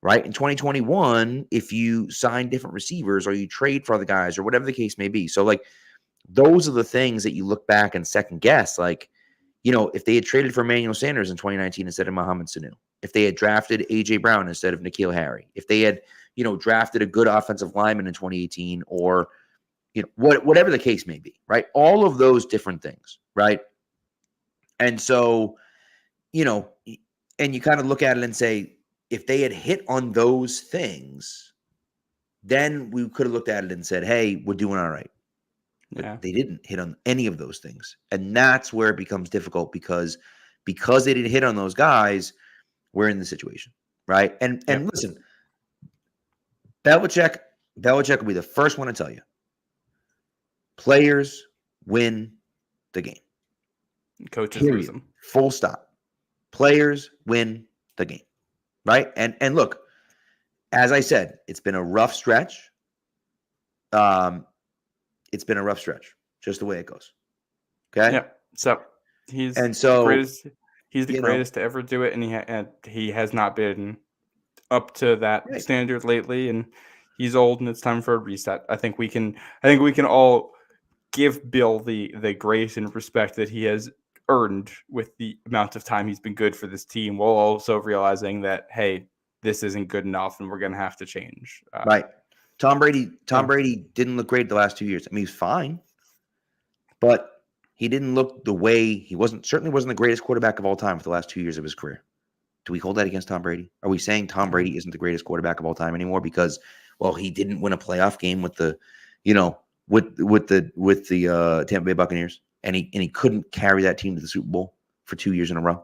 right? In 2021, if you sign different receivers or you trade for other guys or whatever the case may be. So those are the things that you look back and second guess. If they had traded for Emmanuel Sanders in 2019 instead of Mohamed Sanu, if they had drafted AJ Brown instead of N'Keal Harry, if they had, drafted a good offensive lineman in 2018, or, whatever the case may be, right? All of those different things, right? And so, and you kind of look at it and say, if they had hit on those things, then we could have looked at it and said, hey, we're doing all right. But they didn't hit on any of those things. And that's where it becomes difficult, because they didn't hit on those guys, we're in the situation, right? And listen, Belichick will be the first one to tell you, players win the game. Coaches lose them. Full stop. Players win the game, right? And look, as I said, it's been a rough stretch. It's been a rough stretch, just the way it goes. Okay. Yeah. So he's the greatest to ever do it, and he has not been up to that standard lately. And he's old, and it's time for a reset. I think we can all give Bill the grace and respect that he has earned with the amount of time he's been good for this team, while also realizing that, hey, this isn't good enough and we're going to have to change. Right. Tom Brady didn't look great the last 2 years. I mean, he's fine, but he didn't look the way he certainly wasn't the greatest quarterback of all time for the last 2 years of his career. Do we hold that against Tom Brady? Are we saying Tom Brady isn't the greatest quarterback of all time anymore because, well, he didn't win a playoff game with the, with the Tampa Bay Buccaneers, and he couldn't carry that team to the Super Bowl for 2 years in a row?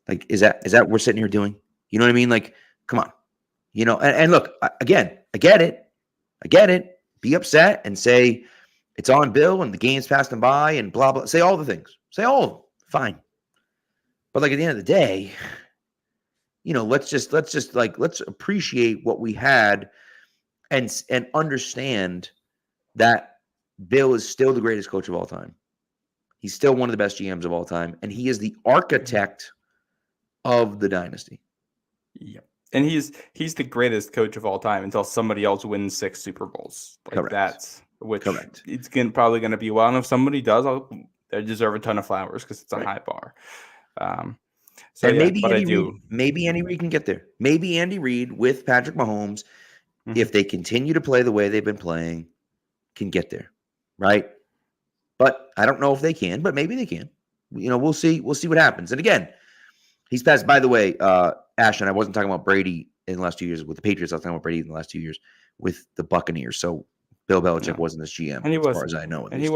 Like, is that what we're sitting here doing? You know what I mean? Like, come on, And look, again, I get it. Be upset and say it's on Bill and the game's passed him by and blah blah. Say all the things. Say all of them. Fine. But like at the end of the day, let's appreciate what we had and understand that Bill is still the greatest coach of all time. He's still one of the best GMs of all time, and he is the architect of the dynasty. Yep. And he's the greatest coach of all time until somebody else wins 6 Super Bowls. Like Correct. That's which Correct. It's probably going to be well. And if somebody does, they deserve a ton of flowers because it's a high bar. Maybe Andy Reid can get there. Maybe Andy Reid with Patrick Mahomes, if they continue to play the way they've been playing, can get there, right? But I don't know if they can, but maybe they can. We'll see. We'll see what happens. And again, he's passed. By the way, Ashton, I wasn't talking about Brady in the last 2 years with the Patriots. I was talking about Brady in the last 2 years with the Buccaneers. So Bill Belichick wasn't his GM, and as far as I know. He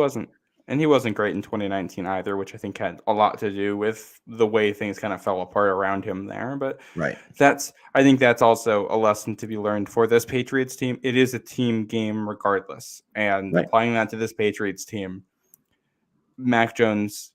wasn't great in 2019 either, which I think had a lot to do with the way things kind of fell apart around him there. But right, I think that's also a lesson to be learned for this Patriots team. It is a team game regardless, and applying that to this Patriots team, Mac Jones,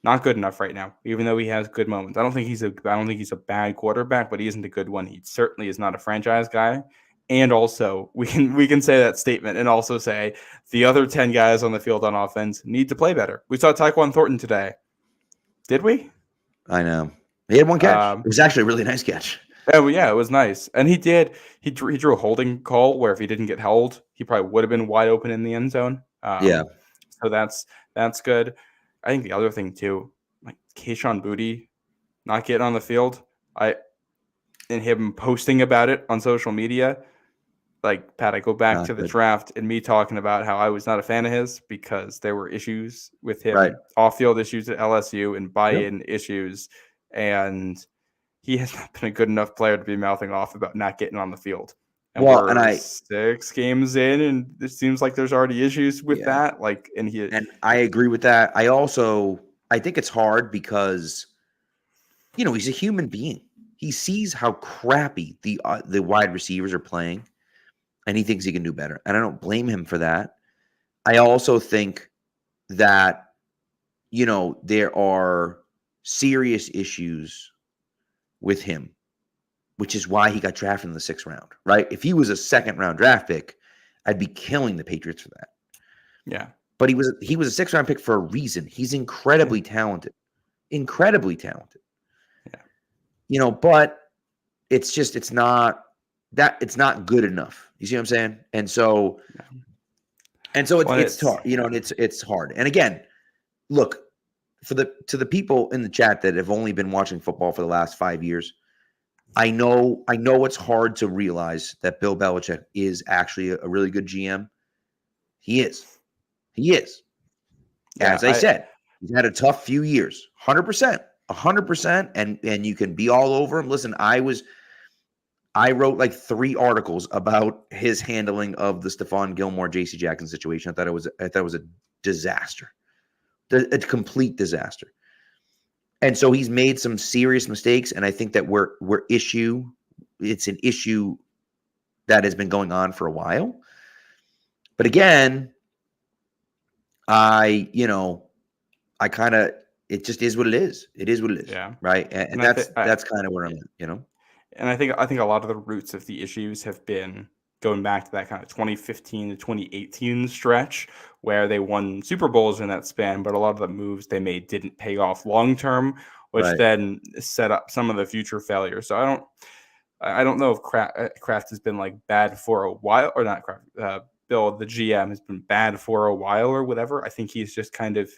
not good enough right now, even though he has good moments. I don't think he's a bad quarterback, but he isn't a good one. He certainly is not a franchise guy. And also, we can say that statement and also say the other 10 guys on the field on offense need to play better. We saw Tyquan Thornton today. Did we? I know. He had one catch. It was actually a really nice catch. Yeah, it was nice. And he did. He drew a holding call where if he didn't get held, he probably would have been wide open in the end zone. So that's good. I think the other thing too, like Kayshon Boutte not getting on the field, and him posting about it on social media. Like, Pat, I go back to the draft and me talking about how I was not a fan of his because there were issues with him, off-field issues at LSU and buy-in issues, and he has not been a good enough player to be mouthing off about not getting on the field. And we're 6 games in, and it seems like there's already issues with that. And I agree with that. I think it's hard because, he's a human being. He sees how crappy the wide receivers are playing, and he thinks he can do better. And I don't blame him for that. I also think that, there are serious issues with him, which is why he got drafted in the 6th round, right? If he was a 2nd-round draft pick, I'd be killing the Patriots for that. Yeah. But he was a 6th-round pick for a reason. He's incredibly talented. Incredibly talented. Yeah. But it's not good enough. You see what I'm saying? And so it's hard, and it's hard. And again, look, to the people in the chat that have only been watching football for the last 5 years, I know it's hard to realize that Bill Belichick is actually a really good GM. He is. Yeah, as I said, he's had a tough few years. 100%, and you can be all over him. Listen, I wrote like 3 articles about his handling of the Stephon Gilmore, J.C. Jackson situation. I thought it was a disaster, a complete disaster. And so he's made some serious mistakes, and I think that it's an issue that has been going on for a while. But again, it just is what it is. It is what it is. Yeah. Right. And that's kind of where I'm at, And I think a lot of the roots of the issues have been going back to that kind of 2015 to 2018 stretch where they won Super Bowls in that span, but a lot of the moves they made didn't pay off long term, which then set up some of the future failures. So I don't know if Kraft has been like bad for a while, or not Kraft. Bill, the GM, has been bad for a while or whatever. I think he's just kind of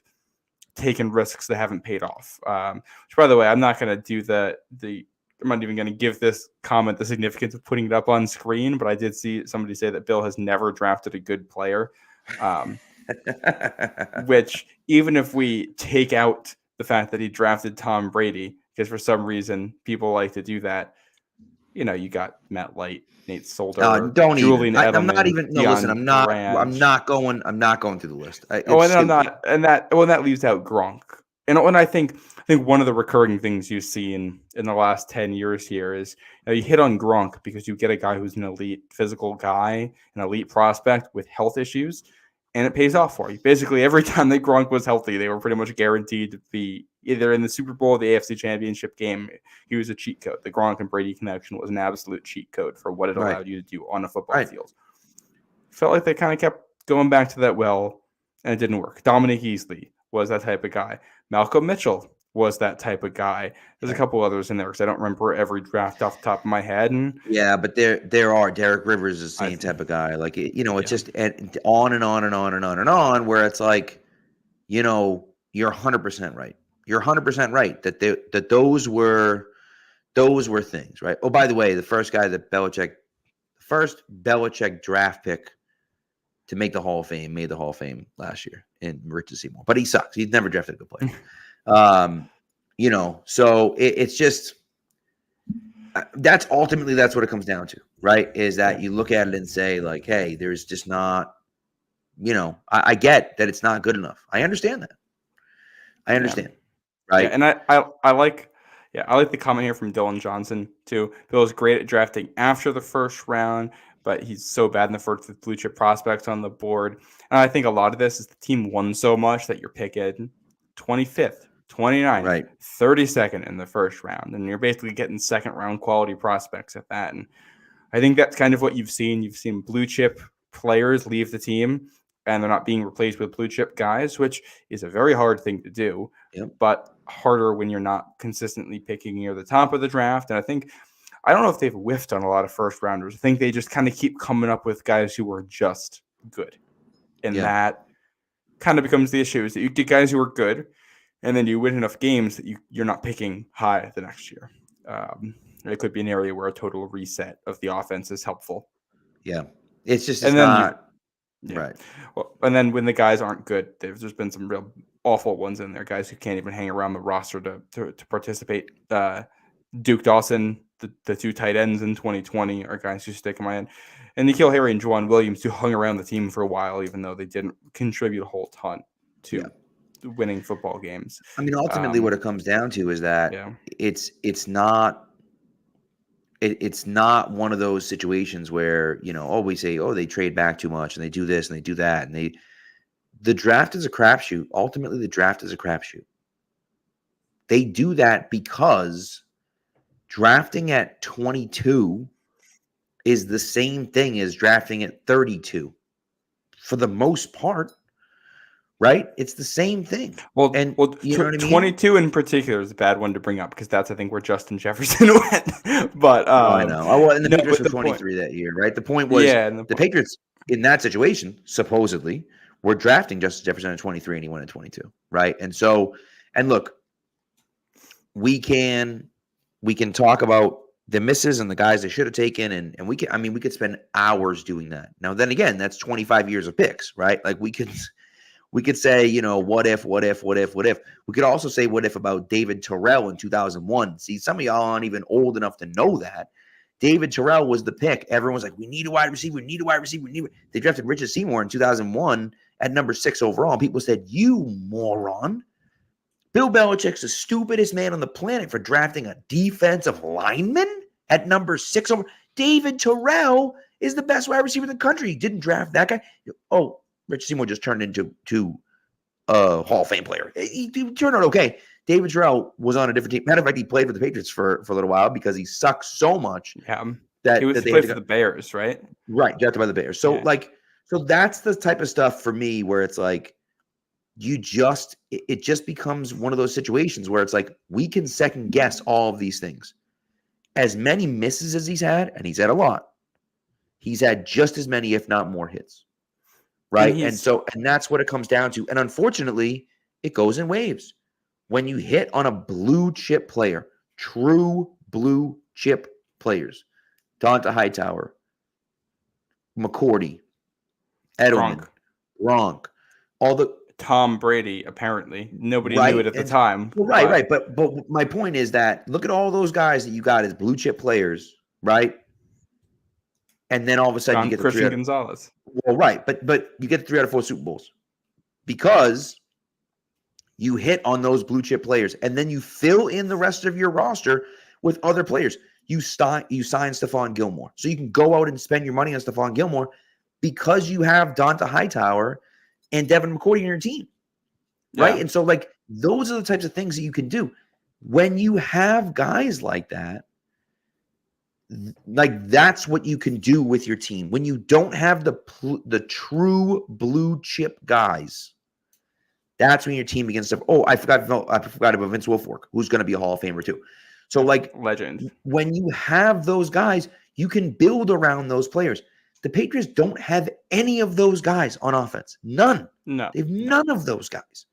taken risks that haven't paid off. Which, by the way, I'm not going to do I'm not even going to give this comment the significance of putting it up on screen, but I did see somebody say that Bill has never drafted a good player. Which, even if we take out the fact that he drafted Tom Brady, because for some reason people like to do that, you got Matt Light, Nate Solder, don't Julian even. Edelman, I'm not even. No, listen. I'm not. Branch. I'm not going through the list. It's and I'm stupid. not, and that leaves out Gronk. And I think one of the recurring things you see in the last 10 years here is you hit on Gronk because you get a guy who's an elite physical guy, an elite prospect with health issues, and it pays off for you. Basically, every time that Gronk was healthy, they were pretty much guaranteed to be either in the Super Bowl or the AFC Championship game. He was a cheat code. The Gronk and Brady connection was an absolute cheat code for what it allowed you to do on a football field. Felt like they kind of kept going back to that well, and it didn't work. Dominic Easley was that type of guy. Malcolm Mitchell was that type of guy. There's a couple others in there because I don't remember every draft off the top of my head. And yeah, but there are. Derek Rivers is the same type of guy. Like it's just on and on and on and on and on. Where it's like, you're 100% right. You're 100% right that those were things, right? Oh, by the way, the first Belichick draft pick to make the Hall of Fame made the Hall of Fame last year in Richard Seymour, but he sucks. He's never drafted a good player. So it's just that's what it comes down to, right? Is that you look at it and say like, hey, there's just not, I get that it's not good enough. I understand that. Right. Yeah, and I like the comment here from Dylan Johnson too. Bill is great at drafting after the first round, but he's so bad in the first with blue chip prospects on the board. And I think a lot of this is the team won so much that you're picking 25th, 29th, right, 32nd in the first round. And you're basically getting second round quality prospects at that. And I think that's kind of what you've seen. You've seen blue chip players leave the team and they're not being replaced with blue chip guys, which is a very hard thing to do, but harder when you're not consistently picking near the top of the draft. And I don't know if they've whiffed on a lot of first rounders. I think they just kind of keep coming up with guys who are just good. And that kind of becomes the issue, is that you get guys who are good and then you win enough games that you're not picking high the next year. It could be an area where a total reset of the offense is helpful. Yeah. It's not right. Well, and then when the guys aren't good, there's been some real awful ones in there, guys who can't even hang around the roster to participate. Duke Dawson, the two tight ends in 2020 are guys who stick in my head. And N'Keal Harry and Juwan Williams, who hung around the team for a while, even though they didn't contribute a whole ton to winning football games. I mean, ultimately what it comes down to is that it's not one of those situations where, we say, they trade back too much and they do this and they do that. And the draft is a crapshoot. Ultimately, the draft is a crapshoot. They do that because drafting at 22 is the same thing as drafting at 32 for the most part, right? It's the same thing. Well, you know what I mean? 22 in particular is a bad one to bring up because that's, I think, where Justin Jefferson went. But I know. And the Patriots were 23 that year, right? The point was the Patriots in that situation, supposedly, were drafting Justin Jefferson at 23 and he went at 22, right? And look, we can talk about the misses and the guys they should have taken, and we could spend hours doing that. Now, then again, that's 25 years of picks, right? Like we could say, what if? We could also say what if about David Terrell in 2001. See, some of y'all aren't even old enough to know that. David Terrell was the pick. Everyone was like, we need a wide receiver. They drafted Richard Seymour in 2001 at number 6 overall. And people said, you moron. Bill Belichick's the stupidest man on the planet for drafting a defensive lineman at number 6 over. David Terrell is the best wide receiver in the country. He didn't draft that guy. Oh, Richard Seymour just turned into a Hall of Fame player. He turned out okay. David Terrell was on a different team. Matter of fact, he played for the Patriots for a little while because he sucked so much. Yeah, that he played for the Bears, right? Right, drafted by the Bears. So so that's the type of stuff for me where it's like it just becomes one of those situations where it's like we can second guess all of these things. As many misses as he's had, and he's had a lot, he's had just as many, if not more, hits. Right. And that's what it comes down to. And unfortunately, it goes in waves. When you hit on a blue chip player, true blue chip players, Donta Hightower, McCourty, Edelman, Gronk, all the Tom Brady, apparently. Nobody right knew it at the and time. well, right. But my point is that look at all those guys that you got as blue chip players, right? And then all of a sudden you get the Christian Gonzalez. well, right, but you get 3 out of 4 Super Bowls because you hit on those blue chip players, and then you fill in the rest of your roster with other players. You sign Stephon Gilmore, so you can go out and spend your money on Stephon Gilmore because you have Donta Hightower and Devin McCourty on your team, right? Yeah. And so, like, those are the types of things that you can do when you have guys like that. Like, that's what you can do with your team when you don't have the true blue chip guys. That's when your team begins to. Oh, I forgot about Vince Wilfork, who's going to be a Hall of Famer too. So, like, legend. When you have those guys, you can build around those players. The Patriots don't have any of those guys on offense. None. No, they have none of those guys.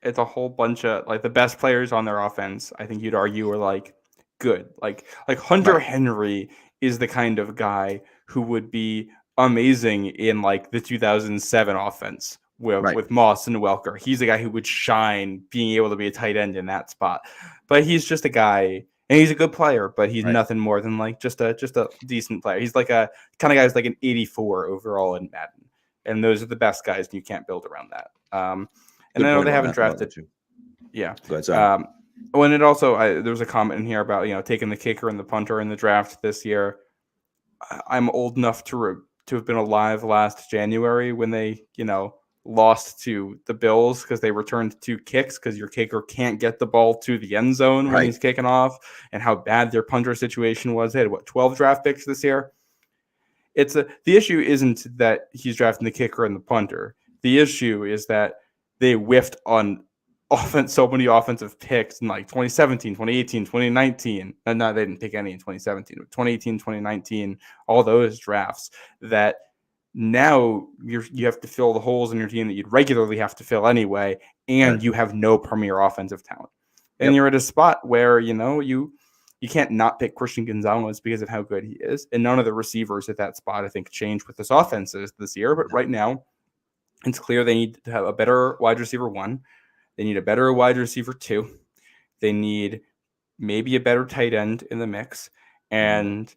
It's a whole bunch of like the best players on their offense. I think you'd argue are like good. Like Hunter Henry is the kind of guy who would be amazing in like the 2007 offense with Moss and Welker. He's a guy who would shine being able to be a tight end in that spot. But he's just a guy, and he's a good player, but he's nothing more than like just a decent player. He's like a kind of guy who's like an 84 overall in Madden. And those are the best guys, and you can't build around that. And I know they haven't drafted. Yeah. When it also, there was a comment in here about, taking the kicker and the punter in the draft this year. I'm old enough to have been alive last January when they, lost to the Bills because they returned 2 kicks because your kicker can't get the ball to the end zone when he's kicking off, and how bad their punter situation was. They had 12 draft picks this year. The issue isn't that he's drafting the kicker and the punter. The issue is that they whiffed on offense, so many offensive picks in like 2017, 2018, 2019. And no, they didn't pick any in 2017, but 2018, 2019, all those drafts that now you have to fill the holes in your team that you'd regularly have to fill anyway, and you have no premier offensive talent. And you're at a spot where, you can't not pick Christian Gonzalez because of how good he is. And none of the receivers at that spot, I think, changed with this offense this year. But right now, it's clear they need to have a better wide receiver 1. They need a better wide receiver 2. They need maybe a better tight end in the mix. And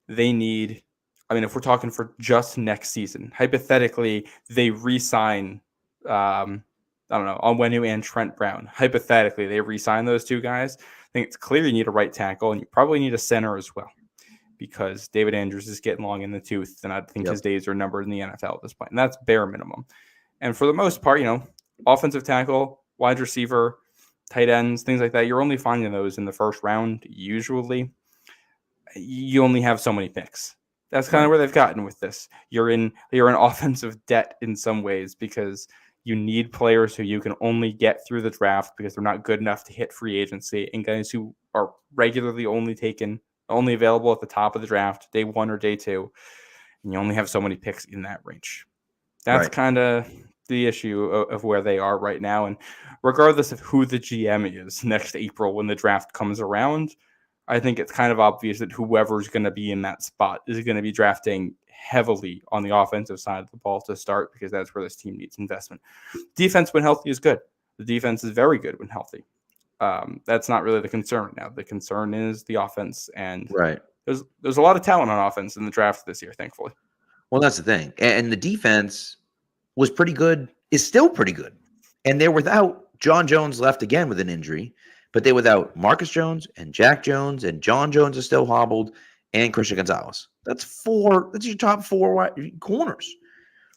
they need, if we're talking for just next season, hypothetically, they re-sign, Onwenu and Trent Brown. Hypothetically, they re-sign those 2 guys. I think it's clear you need a right tackle, and you probably need a center as well, because David Andrews is getting long in the tooth, and I think his days are numbered in the NFL at this point. And that's bare minimum. And for the most part, offensive tackle, wide receiver, tight ends, things like that, you're only finding those in the first round. Usually, you only have so many picks. That's kind of where they've gotten with this. You're in offensive debt in some ways because you need players who you can only get through the draft because they're not good enough to hit free agency, and guys who are regularly only available at the top of the draft, day 1 or day 2, and you only have so many picks in that range. That's kind of the issue of where they are right now. And regardless of who the GM is next April when the draft comes around, I think it's kind of obvious that whoever's going to be in that spot is going to be drafting heavily on the offensive side of the ball to start, because that's where this team needs investment. Defense when healthy is good. The defense is very good when healthy. That's not really the concern now. The concern is the offense, and there's a lot of talent on offense in the draft this year, thankfully. Well, that's the thing. And the defense was pretty good, is still pretty good. And they're without John Jones left again with an injury, but they're without Marcus Jones and Jack Jones, and John Jones is still hobbled, and Christian Gonzalez. That's your top 4 corners,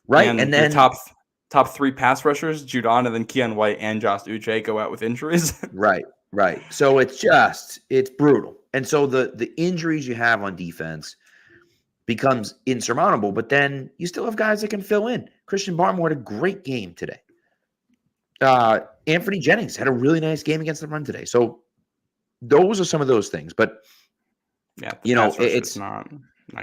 right? And then top 3 pass rushers, Judon, and then Keon White and Josh Uche go out with injuries. Right. So it's brutal. And so the injuries you have on defense becomes insurmountable, but then you still have guys that can fill in. Christian Barmore had a great game today. Anthony Jennings had a really nice game against the run today. So those are some of those things. But it's not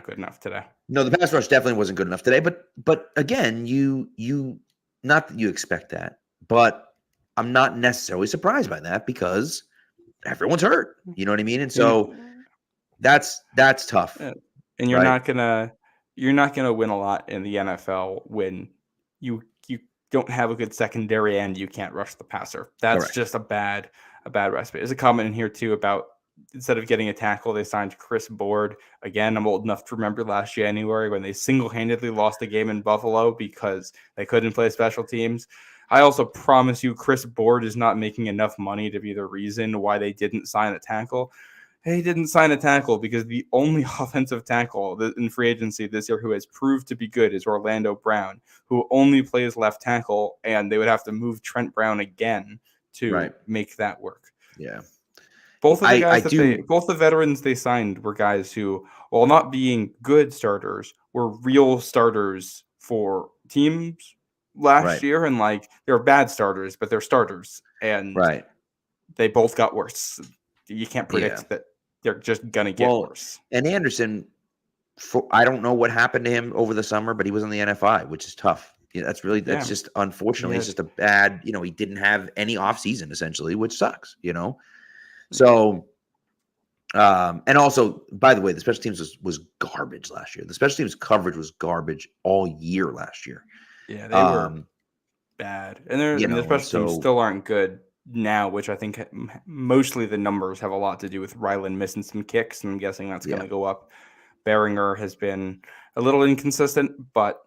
good enough today. No, the pass rush definitely wasn't good enough today. But again, you not that you expect that, but I'm not necessarily surprised by that because everyone's hurt. You know what I mean? And You know, so that's tough, and you're right? not gonna win a lot in the NFL when you don't have a good secondary and you can't rush the passer. That's Correct. just a bad recipe. There's a comment in here too about instead of getting a tackle, they signed Chris Board. Again, I'm old enough to remember last January when they single-handedly lost a game in Buffalo because they couldn't play special teams. I also promise you, Chris Board is not making enough money to be the reason why they didn't sign a tackle. He didn't sign a tackle because the only offensive tackle in free agency this year who has proved to be good is Orlando Brown, who only plays left tackle, and they would have to move Trent Brown again to Right. make that work. Yeah. Both of the I guys do. both the veterans they signed were guys who, while not being good starters, were real starters for teams last Right. year, and like they're bad starters, but they're starters, and Right. they both got worse. You can't predict Yeah. that they're just gonna get Well, worse. and Anderson, I don't know what happened to him over the summer, but he was on the NFI, which is tough. Yeah, that's Yeah. just unfortunately, it's had- just a bad, he didn't have any off season essentially, which sucks, So, and also, by the way, the special teams was garbage last year. The special teams coverage was garbage all year last year. Yeah, they were bad, and the special teams still aren't good now, which I think mostly the numbers have a lot to do with Ryland missing some kicks, and I'm guessing that's going to go up. Beringer has been a little inconsistent, but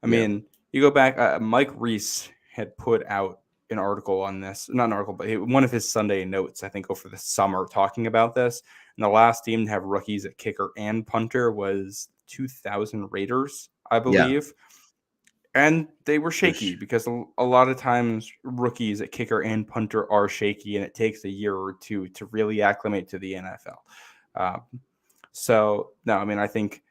I mean, you go back, Mike Reese had put out an article on this, not an article, but one of his Sunday notes, I think, over the summer talking about this. And the last team to have rookies at kicker and punter was 2000 Raiders, I believe. And they were shaky because a lot of times rookies at kicker and punter are shaky, and it takes a year or two to really acclimate to the NFL. So, no, I mean, I think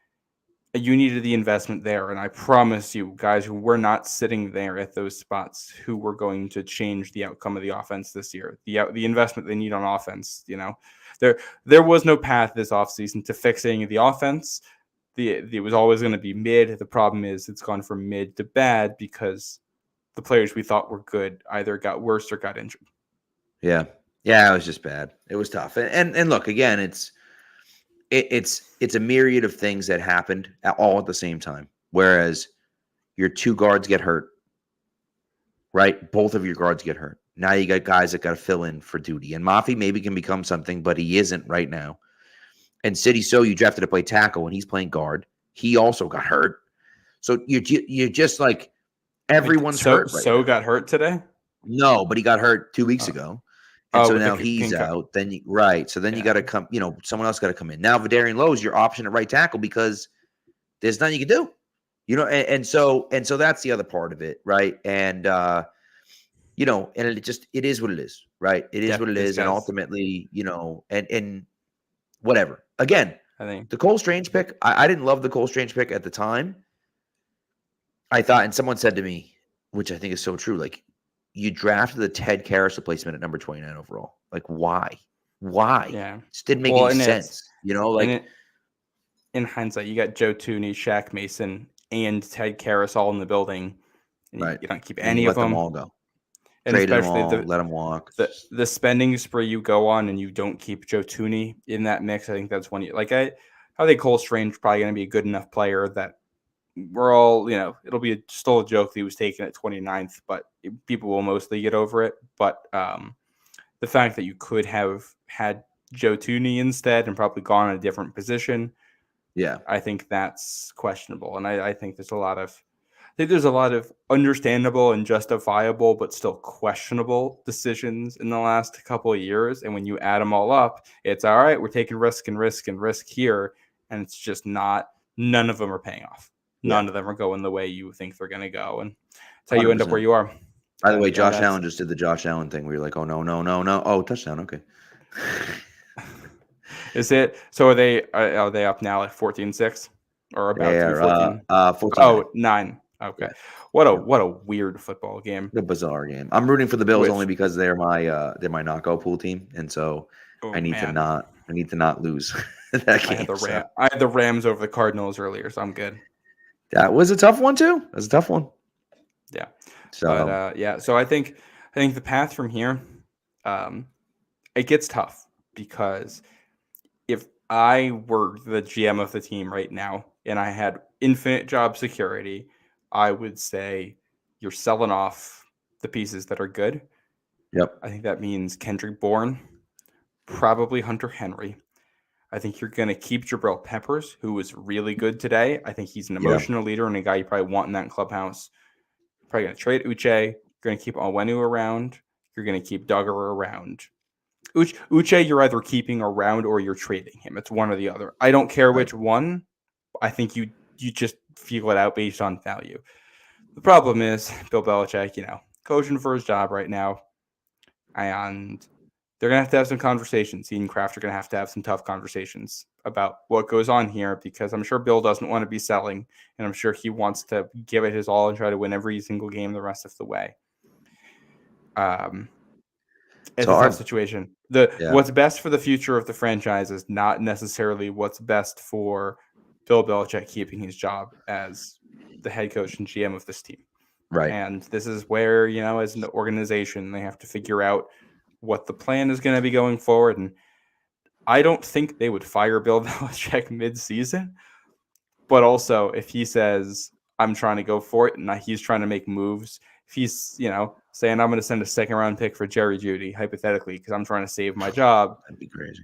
you needed the investment there. And I promise you, guys who were not sitting there at those spots who were going to change the outcome of the offense this year, the investment they need on offense, there was no path this offseason to fixing the offense. It was always going to be mid. The problem is it's gone from mid to bad because the players we thought were good either got worse or got injured. Yeah. Yeah, it was just bad. It was tough. And look, again, it's a myriad of things that happened all at the same time. Whereas your two guards get hurt, right? Both of your guards get hurt. Now you got guys that got to fill in for duty. And Mafi maybe can become something, but he isn't right now. And City So you drafted to play tackle, and he's playing guard. He also got hurt. So you're just like everyone's hurt. Right So now. Got hurt today? No, but he got hurt 2 weeks ago. And so now he's out. Then so then you got to come. Someone else got to come in. Now Vidarian Lowe is your option at right tackle because there's nothing you can do. And so that's the other part of it, right? And and it is what it is, right? It is what it is, and ultimately, and whatever. Again, I think the Cole Strange pick, I didn't love the Cole Strange pick at the time. I thought, and someone said to me, which I think is so true, like, you drafted the Ted Karras replacement at number 29 overall. Like, why? Yeah. It just didn't make any sense. In hindsight, you got Joe Tooney, Shaq Mason, and Ted Karras all in the building. And you don't keep any of them. Let them all go. And trade them all, let them walk. The spending spree you go on and you don't keep Joe Tooney in that mix. I think that's when I think Cole Strange probably going to be a good enough player that we're all, it'll be still a joke that he was taken at 29th, but people will mostly get over it. But the fact that you could have had Joe Tooney instead and probably gone in a different position, I think that's questionable. And I think there's a lot of understandable and justifiable, but still questionable decisions in the last couple of years. And when you add them all up, it's all right. We're taking risk here. And it's just none of them are paying off. None of them are going the way you think they're going to go. And that's how 100%. You end up where you are. By the way, Josh Allen just did the Josh Allen thing where you're like, oh, no. Oh, touchdown. Okay. Is it? So are they up now like 14-6 or about to be 14? 14. Oh, 9. Okay. What a weird football game. A bizarre game. I'm rooting for the Bills only because they're my knockout pool team, and so I need to not lose that game. I had the Rams over the Cardinals earlier, so I'm good. That was a tough one too. That was a tough one. Yeah. So so I think I think the path from here, it gets tough because if I were the GM of the team right now and I had infinite job security, I would say you're selling off the pieces that are good. Yep. I think that means Kendrick Bourne, probably Hunter Henry. I think you're going to keep Jabril Peppers, who was really good today. I think he's an emotional leader and a guy you probably want in that clubhouse. You're probably going to trade Uche. You're going to keep Onwenu around. You're going to keep Duggar around. Uche, you're either keeping around or you're trading him. It's one or the other. I don't care which one. I think you just feel it out based on value. The problem is Bill Belichick, coaching for his job right now, and they're going to have some conversations. He and Kraft are going to have some tough conversations about what goes on here because I'm sure Bill doesn't want to be selling, and I'm sure he wants to give it his all and try to win every single game the rest of the way. It's a tough situation. What's best for the future of the franchise is not necessarily what's best for Bill Belichick keeping his job as the head coach and GM of this team. Right. And this is where, as an organization, they have to figure out what the plan is going to be going forward. And I don't think they would fire Bill Belichick mid-season. But also, if he says, I'm trying to go for it, and he's trying to make moves, if he's, saying, I'm going to send a second-round pick for Jerry Jeudy, hypothetically, because I'm trying to save my job. That'd be crazy.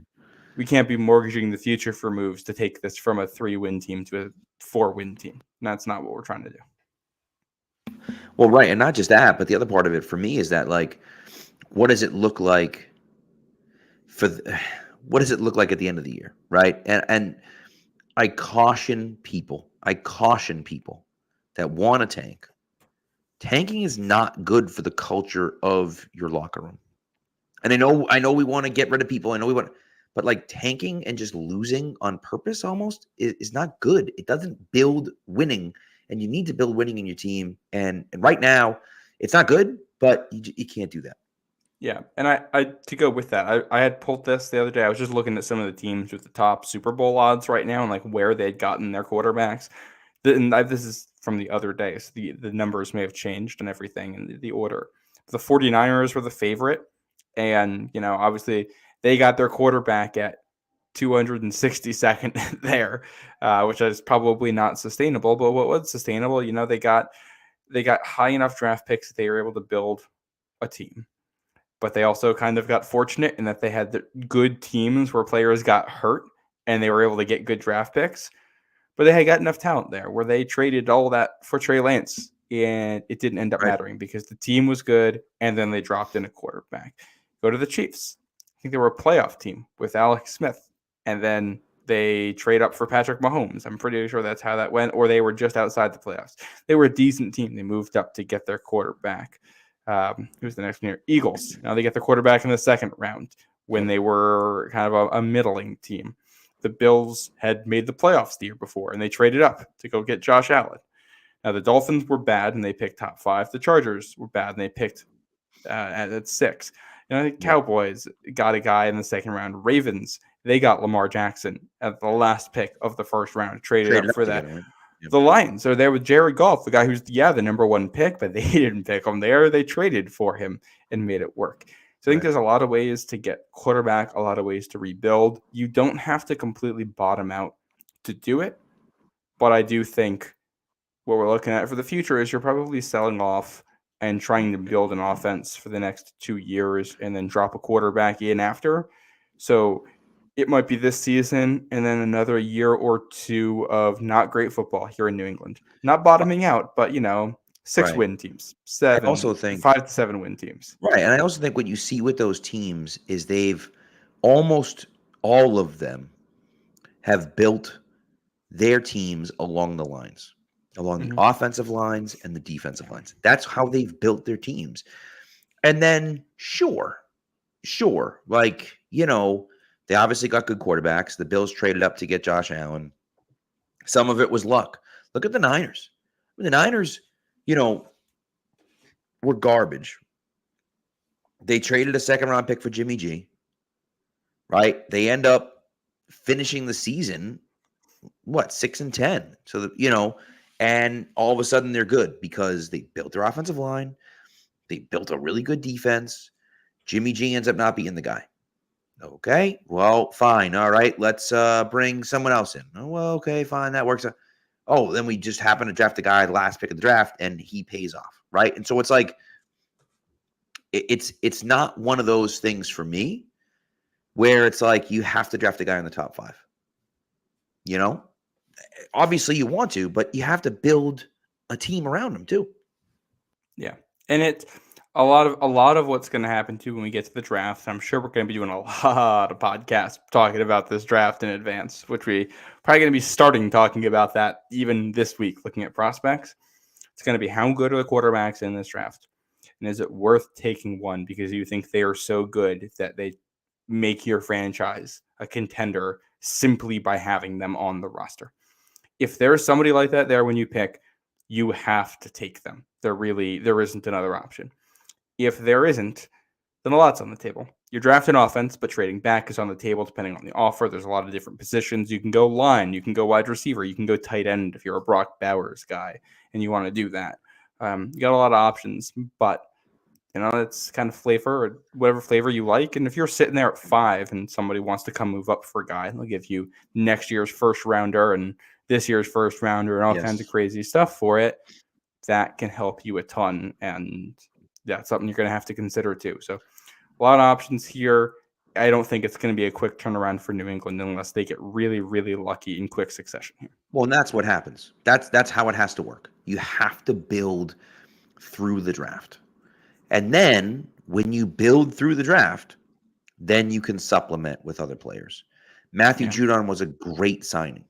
We can't be mortgaging the future for moves to take this from a 3-win team to a 4-win team. And that's not what we're trying to do. Well, right. And not just that, but the other part of it for me is that, what does it look like what does it look like at the end of the year? Right. And I caution people that want to tank. Tanking is not good for the culture of your locker room. And I know we want to get rid of people. I know we want, but tanking and just losing on purpose almost is not good. It doesn't build winning, and you need to build winning in your team. And right now, it's not good, but you can't do that. Yeah, and I to go with that, I had pulled this the other day. I was just looking at some of the teams with the top Super Bowl odds right now and where they'd gotten their quarterbacks. This is from the other day, so the numbers may have changed and everything in the order. The 49ers were the favorite, and obviously they got their quarterback at 262nd there, which is probably not sustainable. But what was sustainable, they got high enough draft picks that they were able to build a team. But they also kind of got fortunate in that they had the good teams where players got hurt and they were able to get good draft picks. But they had got enough talent there where they traded all that for Trey Lance, and it didn't end up mattering because the team was good, and then they dropped in a quarterback. Go to the Chiefs. I think they were a playoff team with Alex Smith, and then they trade up for Patrick Mahomes. I'm pretty sure that's how that went, or they were just outside the playoffs. They were a decent team. They moved up to get their quarterback. Who's the next year? Eagles. Now they get their quarterback in the second round when they were kind of a middling team. The Bills had made the playoffs the year before, and they traded up to go get Josh Allen. Now the Dolphins were bad, and they picked top 5. The Chargers were bad, and they picked at 6. The Cowboys got a guy in the second round. Ravens, they got Lamar Jackson at the last pick of the first round, traded up for that. Right? Yep. The Lions are there with Jared Goff, the guy who's, the number 1 pick, but they didn't pick him there. They traded for him and made it work. So I think there's a lot of ways to get quarterback, a lot of ways to rebuild. You don't have to completely bottom out to do it. But I do think what we're looking at for the future is you're probably selling off and trying to build an offense for the next 2 years and then drop a quarterback in after. So it might be this season and then another year or 2 of not great football here in New England. Not bottoming out, but 6-win teams, 7. I also think 5 to 7-win teams. Right, and I also think what you see with those teams is they've almost all of them have built their teams along the lines, along the offensive lines and the defensive lines. That's how they've built their teams. And then, sure, they obviously got good quarterbacks. The Bills traded up to get Josh Allen. Some of it was luck. Look at the Niners. The Niners, were garbage. They traded a second-round pick for Jimmy G, right? They end up finishing the season, 6-10. So, and all of a sudden they're good because they built their offensive line. They built a really good defense. Jimmy G ends up not being the guy. Okay, well, fine. All right, let's bring someone else in. Oh, well, okay, fine, that works. Oh, then we just happen to draft the guy last pick of the draft, and he pays off, right? And so it's like it's not one of those things for me where it's like you have to draft a guy in the top 5. You know, obviously you want to, but you have to build a team around him too. Yeah, and it's a lot of what's going to happen too when we get to the draft. I'm sure we're going to be doing a lot of podcasts talking about this draft in advance, which we probably going to be starting talking about that even this week, looking at prospects. It's going to be how good are the quarterbacks in this draft, and is it worth taking one because you think they are so good that they make your franchise a contender simply by having them on the roster. If there's somebody like that there when you pick, you have to take them. There isn't another option. If there isn't, then a lot's on the table. You're drafting offense, but trading back is on the table depending on the offer. There's a lot of different positions. You can go line, you can go wide receiver, you can go tight end if you're a Brock Bowers guy and you want to do that. You got a lot of options, but it's kind of flavor or whatever flavor you like. And if you're sitting there at 5 and somebody wants to come move up for a guy, they'll give you next year's first rounder and this year's first rounder and all kinds of crazy stuff for it. That can help you a ton. And that's something you're going to have to consider too. So a lot of options here. I don't think it's going to be a quick turnaround for New England unless they get really, really lucky in quick succession here. Well, and that's what happens. That's how it has to work. You have to build through the draft. And then when you build through the draft, then you can supplement with other players. Matthew Judon was a great signing.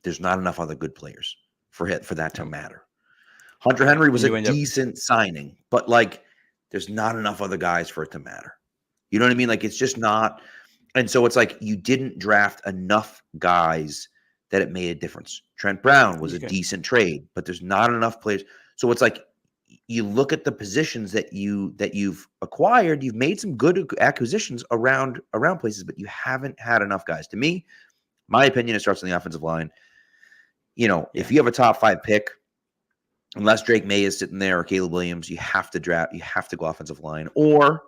There's not enough other good players for that to matter. Hunter Henry was a decent signing, but like there's not enough other guys for it to matter. You know what I mean? Like it's just not. And so it's like you didn't draft enough guys that it made a difference. Trent Brown was a decent trade, but there's not enough players. So it's like you look at the positions that you've acquired, you've made some good acquisitions around places, but you haven't had enough guys. To me, my opinion, it starts on the offensive line. If you have a top 5 pick, unless Drake May is sitting there or Caleb Williams, you have to go offensive line. Or,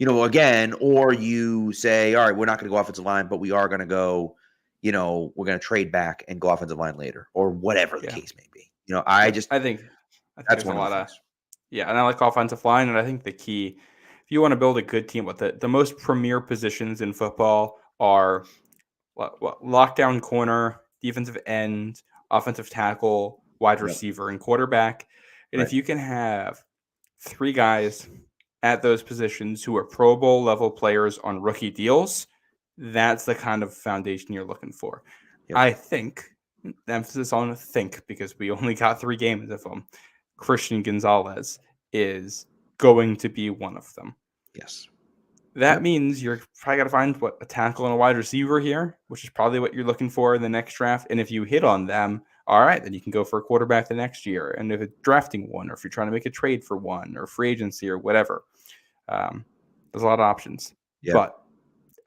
or you say, all right, we're not going to go offensive line, but we are going to go, we're going to trade back and go offensive line later, or whatever the case may be. I think that's one of the things. Yeah, and I like offensive line, and I think the key, if you want to build a good team, the most premier positions in football are lockdown corner, defensive end, offensive tackle, wide receiver, and quarterback. And if you can have 3 guys at those positions who are Pro Bowl level players on rookie deals, that's the kind of foundation you're looking for. Yep. I think, emphasis on think, because we only got 3 games of them, Christian Gonzalez is going to be one of them. Yes. That means you're probably got to find a tackle and a wide receiver here, which is probably what you're looking for in the next draft. And if you hit on them, all right, then you can go for a quarterback the next year. And if it's drafting one, or if you're trying to make a trade for one, or free agency, or whatever, there's a lot of options. Yeah. But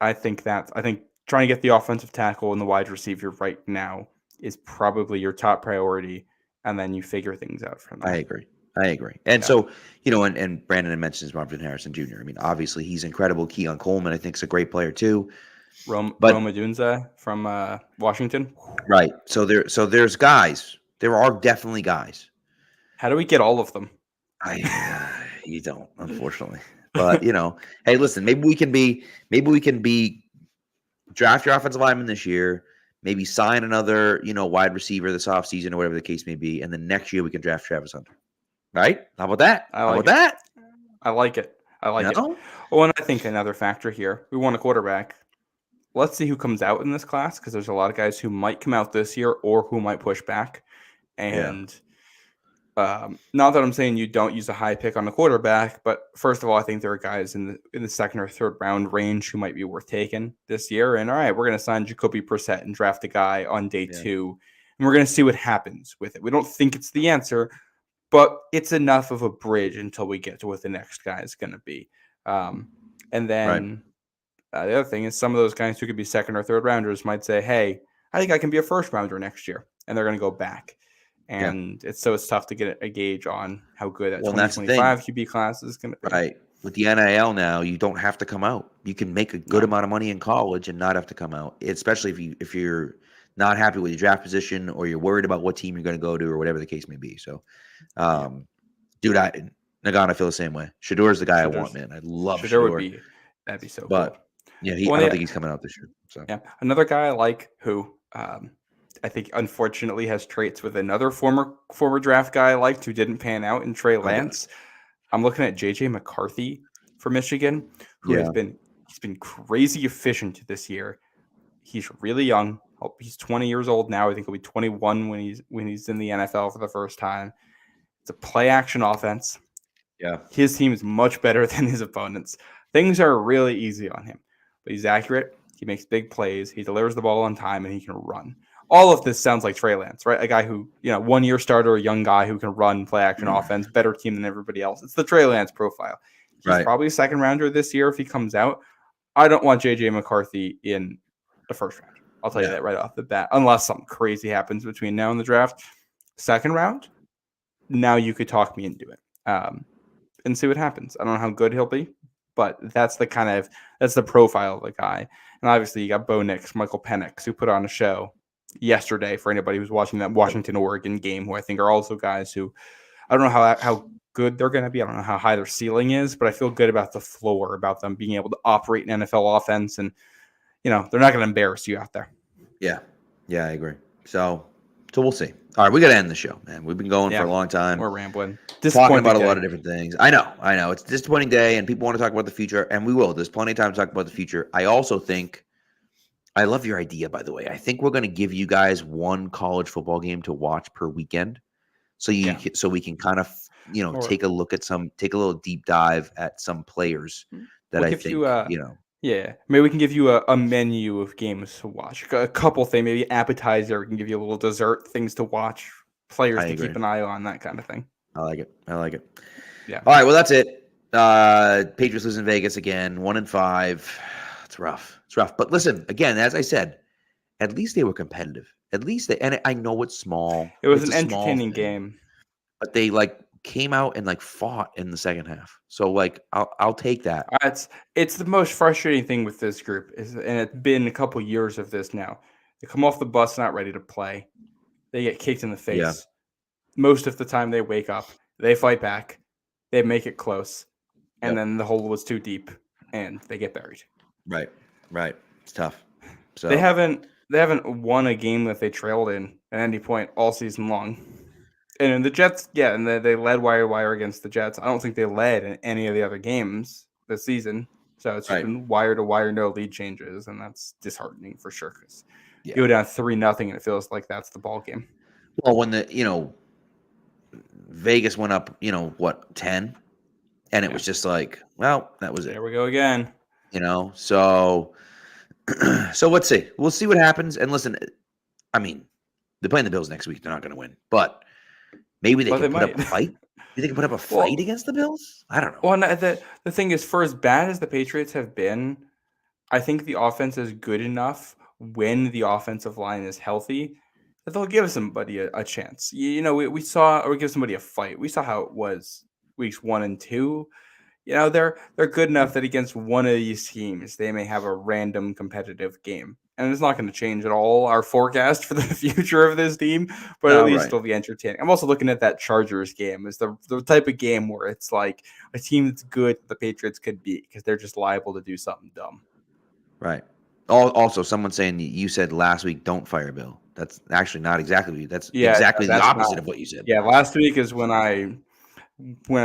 I think trying to get the offensive tackle and the wide receiver right now is probably your top priority, and then you figure things out from there. I agree. And so, and Brandon mentions Marvin Harrison Jr. I mean, obviously he's incredible. Keon Coleman, I think, is a great player too. Roma Dunza from Washington. Right. So there's guys. There are definitely guys. How do we get all of them? You don't, unfortunately. But hey, listen, maybe we can be draft your offensive lineman this year, maybe sign another, wide receiver this offseason or whatever the case may be, and then next year we can draft Travis Hunter. Right? How about that? I like it. Oh, and I think another factor here, we want a quarterback. Let's see who comes out in this class, because there's a lot of guys who might come out this year or who might push back. And not that I'm saying you don't use a high pick on the quarterback, but first of all, I think there are guys in the second or third round range who might be worth taking this year. And all right, we're going to sign Jacoby Brissett and draft a guy on day 2, and we're going to see what happens with it. We don't think it's the answer, but it's enough of a bridge until we get to what the next guy is going to be. And then the other thing is some of those guys who could be second or third rounders might say, hey, I think I can be a first rounder next year. And they're going to go back. And it's tough to get a gauge on how good that Well, and that's the 2025 QB class is going to be. Right. With the NIL now, you don't have to come out. You can make a good amount of money in college and not have to come out. Especially if you're not happy with your draft position or you're worried about what team you're going to go to or whatever the case may be. So, dude, Nagano, I feel the same way. Shador's the guy I want, man. I love Shador. That'd be so but, cool. Yeah, I don't think he's coming out this year. So yeah, another guy I like who I think unfortunately has traits with another former draft guy I liked who didn't pan out in Trey Lance. I'm looking at JJ McCarthy for Michigan, who he's been crazy efficient this year. He's really young. He's 20 years old now. I think he'll be 21 when he's in the NFL for the first time. It's a play action offense. Yeah. His team is much better than his opponents. Things are really easy on him, but he's accurate. He makes big plays. He delivers the ball on time, and he can run. All of this sounds like Trey Lance, right? A guy who, 1 year starter, a young guy who can run, play action offense, better team than everybody else. It's the Trey Lance profile. He's probably a second rounder this year if he comes out. I don't want JJ McCarthy in the first round. I'll tell you that right off the bat, unless something crazy happens between now and the draft. Second round, now you could talk me into it and see what happens. I don't know how good he'll be, but that's the profile of the guy. And obviously you got Bo Nix, Michael Penix, who put on a show yesterday for anybody who's watching that Washington-Oregon game, who I think are also guys who I don't know how good they're going to be. I don't know how high their ceiling is, but I feel good about the floor, about them being able to operate an NFL offense. And, they're not going to embarrass you out there. Yeah. Yeah, I agree. So we'll see. All right, we got to end the show, man. We've been going for a long time. We're rambling. Talking about a lot of different things. I know. It's a disappointing day, and people want to talk about the future, and we will. There's plenty of time to talk about the future. I also think I love your idea, by the way. I think we're going to give you guys one college football game to watch per weekend, so we can kind of take a little deep dive at some players that I think Yeah, maybe we can give you a menu of games to watch, a couple things, maybe appetizer. We can give you a little dessert, things to watch, players to keep an eye on, that kind of thing. I like it. Yeah. All right, well, that's it. Patriots lose in Vegas again, 1-5. It's rough. But listen, again, as I said, at least they were competitive. At least and I know it's small. It was an entertaining game. But they came out and fought in the second half. So I'll take that. It's the most frustrating thing with this group and it's been a couple years of this now. They come off the bus not ready to play. They get kicked in the face. Yeah. Most of the time they wake up, they fight back, they make it close, and then the hole was too deep and they get buried. Right. It's tough. So they haven't won a game that they trailed in at any point all season long. And in the Jets, and they led wire against the Jets. I don't think they led in any of the other games this season. So it's just been wire to wire, no lead changes, and that's disheartening for sure. Because you go down 3-0, and it feels like that's the ball game. Well, when Vegas went up, 10, and it was just that was it. There we go again. So let's see. We'll see what happens. And listen, I mean, they're playing the Bills next week. They're not going to win, but maybe they can put up a fight. You think they can put up a fight against the Bills? I don't know. Well, the thing is, for as bad as the Patriots have been, I think the offense is good enough when the offensive line is healthy that they'll give somebody a chance. We saw, or give somebody a fight. We saw how it was weeks 1 and 2. They're good enough that against one of these teams, they may have a random competitive game. And it's not going to change at all our forecast for the future of this team, but at least it'll be entertaining. I'm also looking at that Chargers game as the type of game where it's like a team that's good the Patriots could beat because they're just liable to do something dumb. Right. Also, someone saying you said last week, don't fire Bill. That's actually not exactly. That's exactly the opposite of what you said. Yeah, last week is when I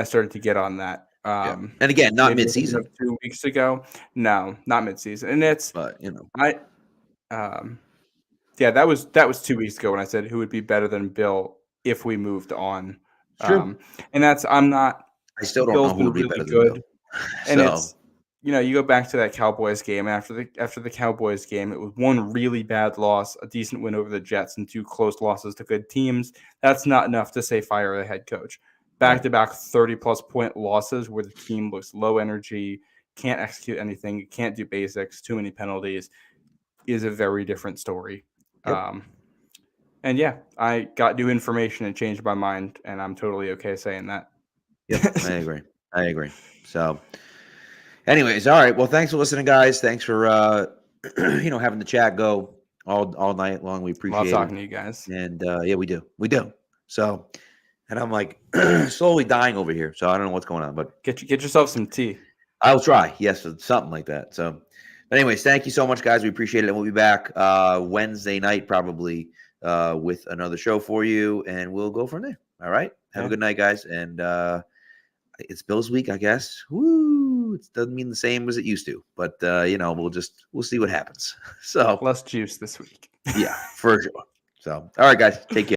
started to get on that. And again, not midseason. 2 weeks ago. No, not midseason. And it's that was 2 weeks ago when I said who would be better than Bill if we moved on. True. And I still don't Bill's know who would be really better good. than Bill. And it's you go back to that Cowboys game. After the Cowboys game, it was one really bad loss, a decent win over the Jets, and 2 close losses to good teams. That's not enough to say fire the head coach. Back-to-back 30-plus point losses where the team looks low energy, can't execute anything, can't do basics, too many penalties, is a very different story. Yep. And yeah, I got new information and changed my mind, and I'm totally okay saying that. Yep, I agree. I agree. So, anyways, all right. Well, thanks for listening, guys. Thanks for having the chat go all night long. We Love appreciate talking it. to you guys. And yeah, we do. So, and I'm like slowly dying over here. So I don't know what's going on, but Get yourself some tea. I'll try. Yes, something like that. So, but anyways, thank you so much, guys. We appreciate it. And we'll be back Wednesday night probably with another show for you, and we'll go from there. All right. Have a good night, guys. And it's Bills week, I guess. Woo! It doesn't mean the same as it used to, but we'll see what happens. So Less juice this week. yeah, for sure. So all right, guys, take care.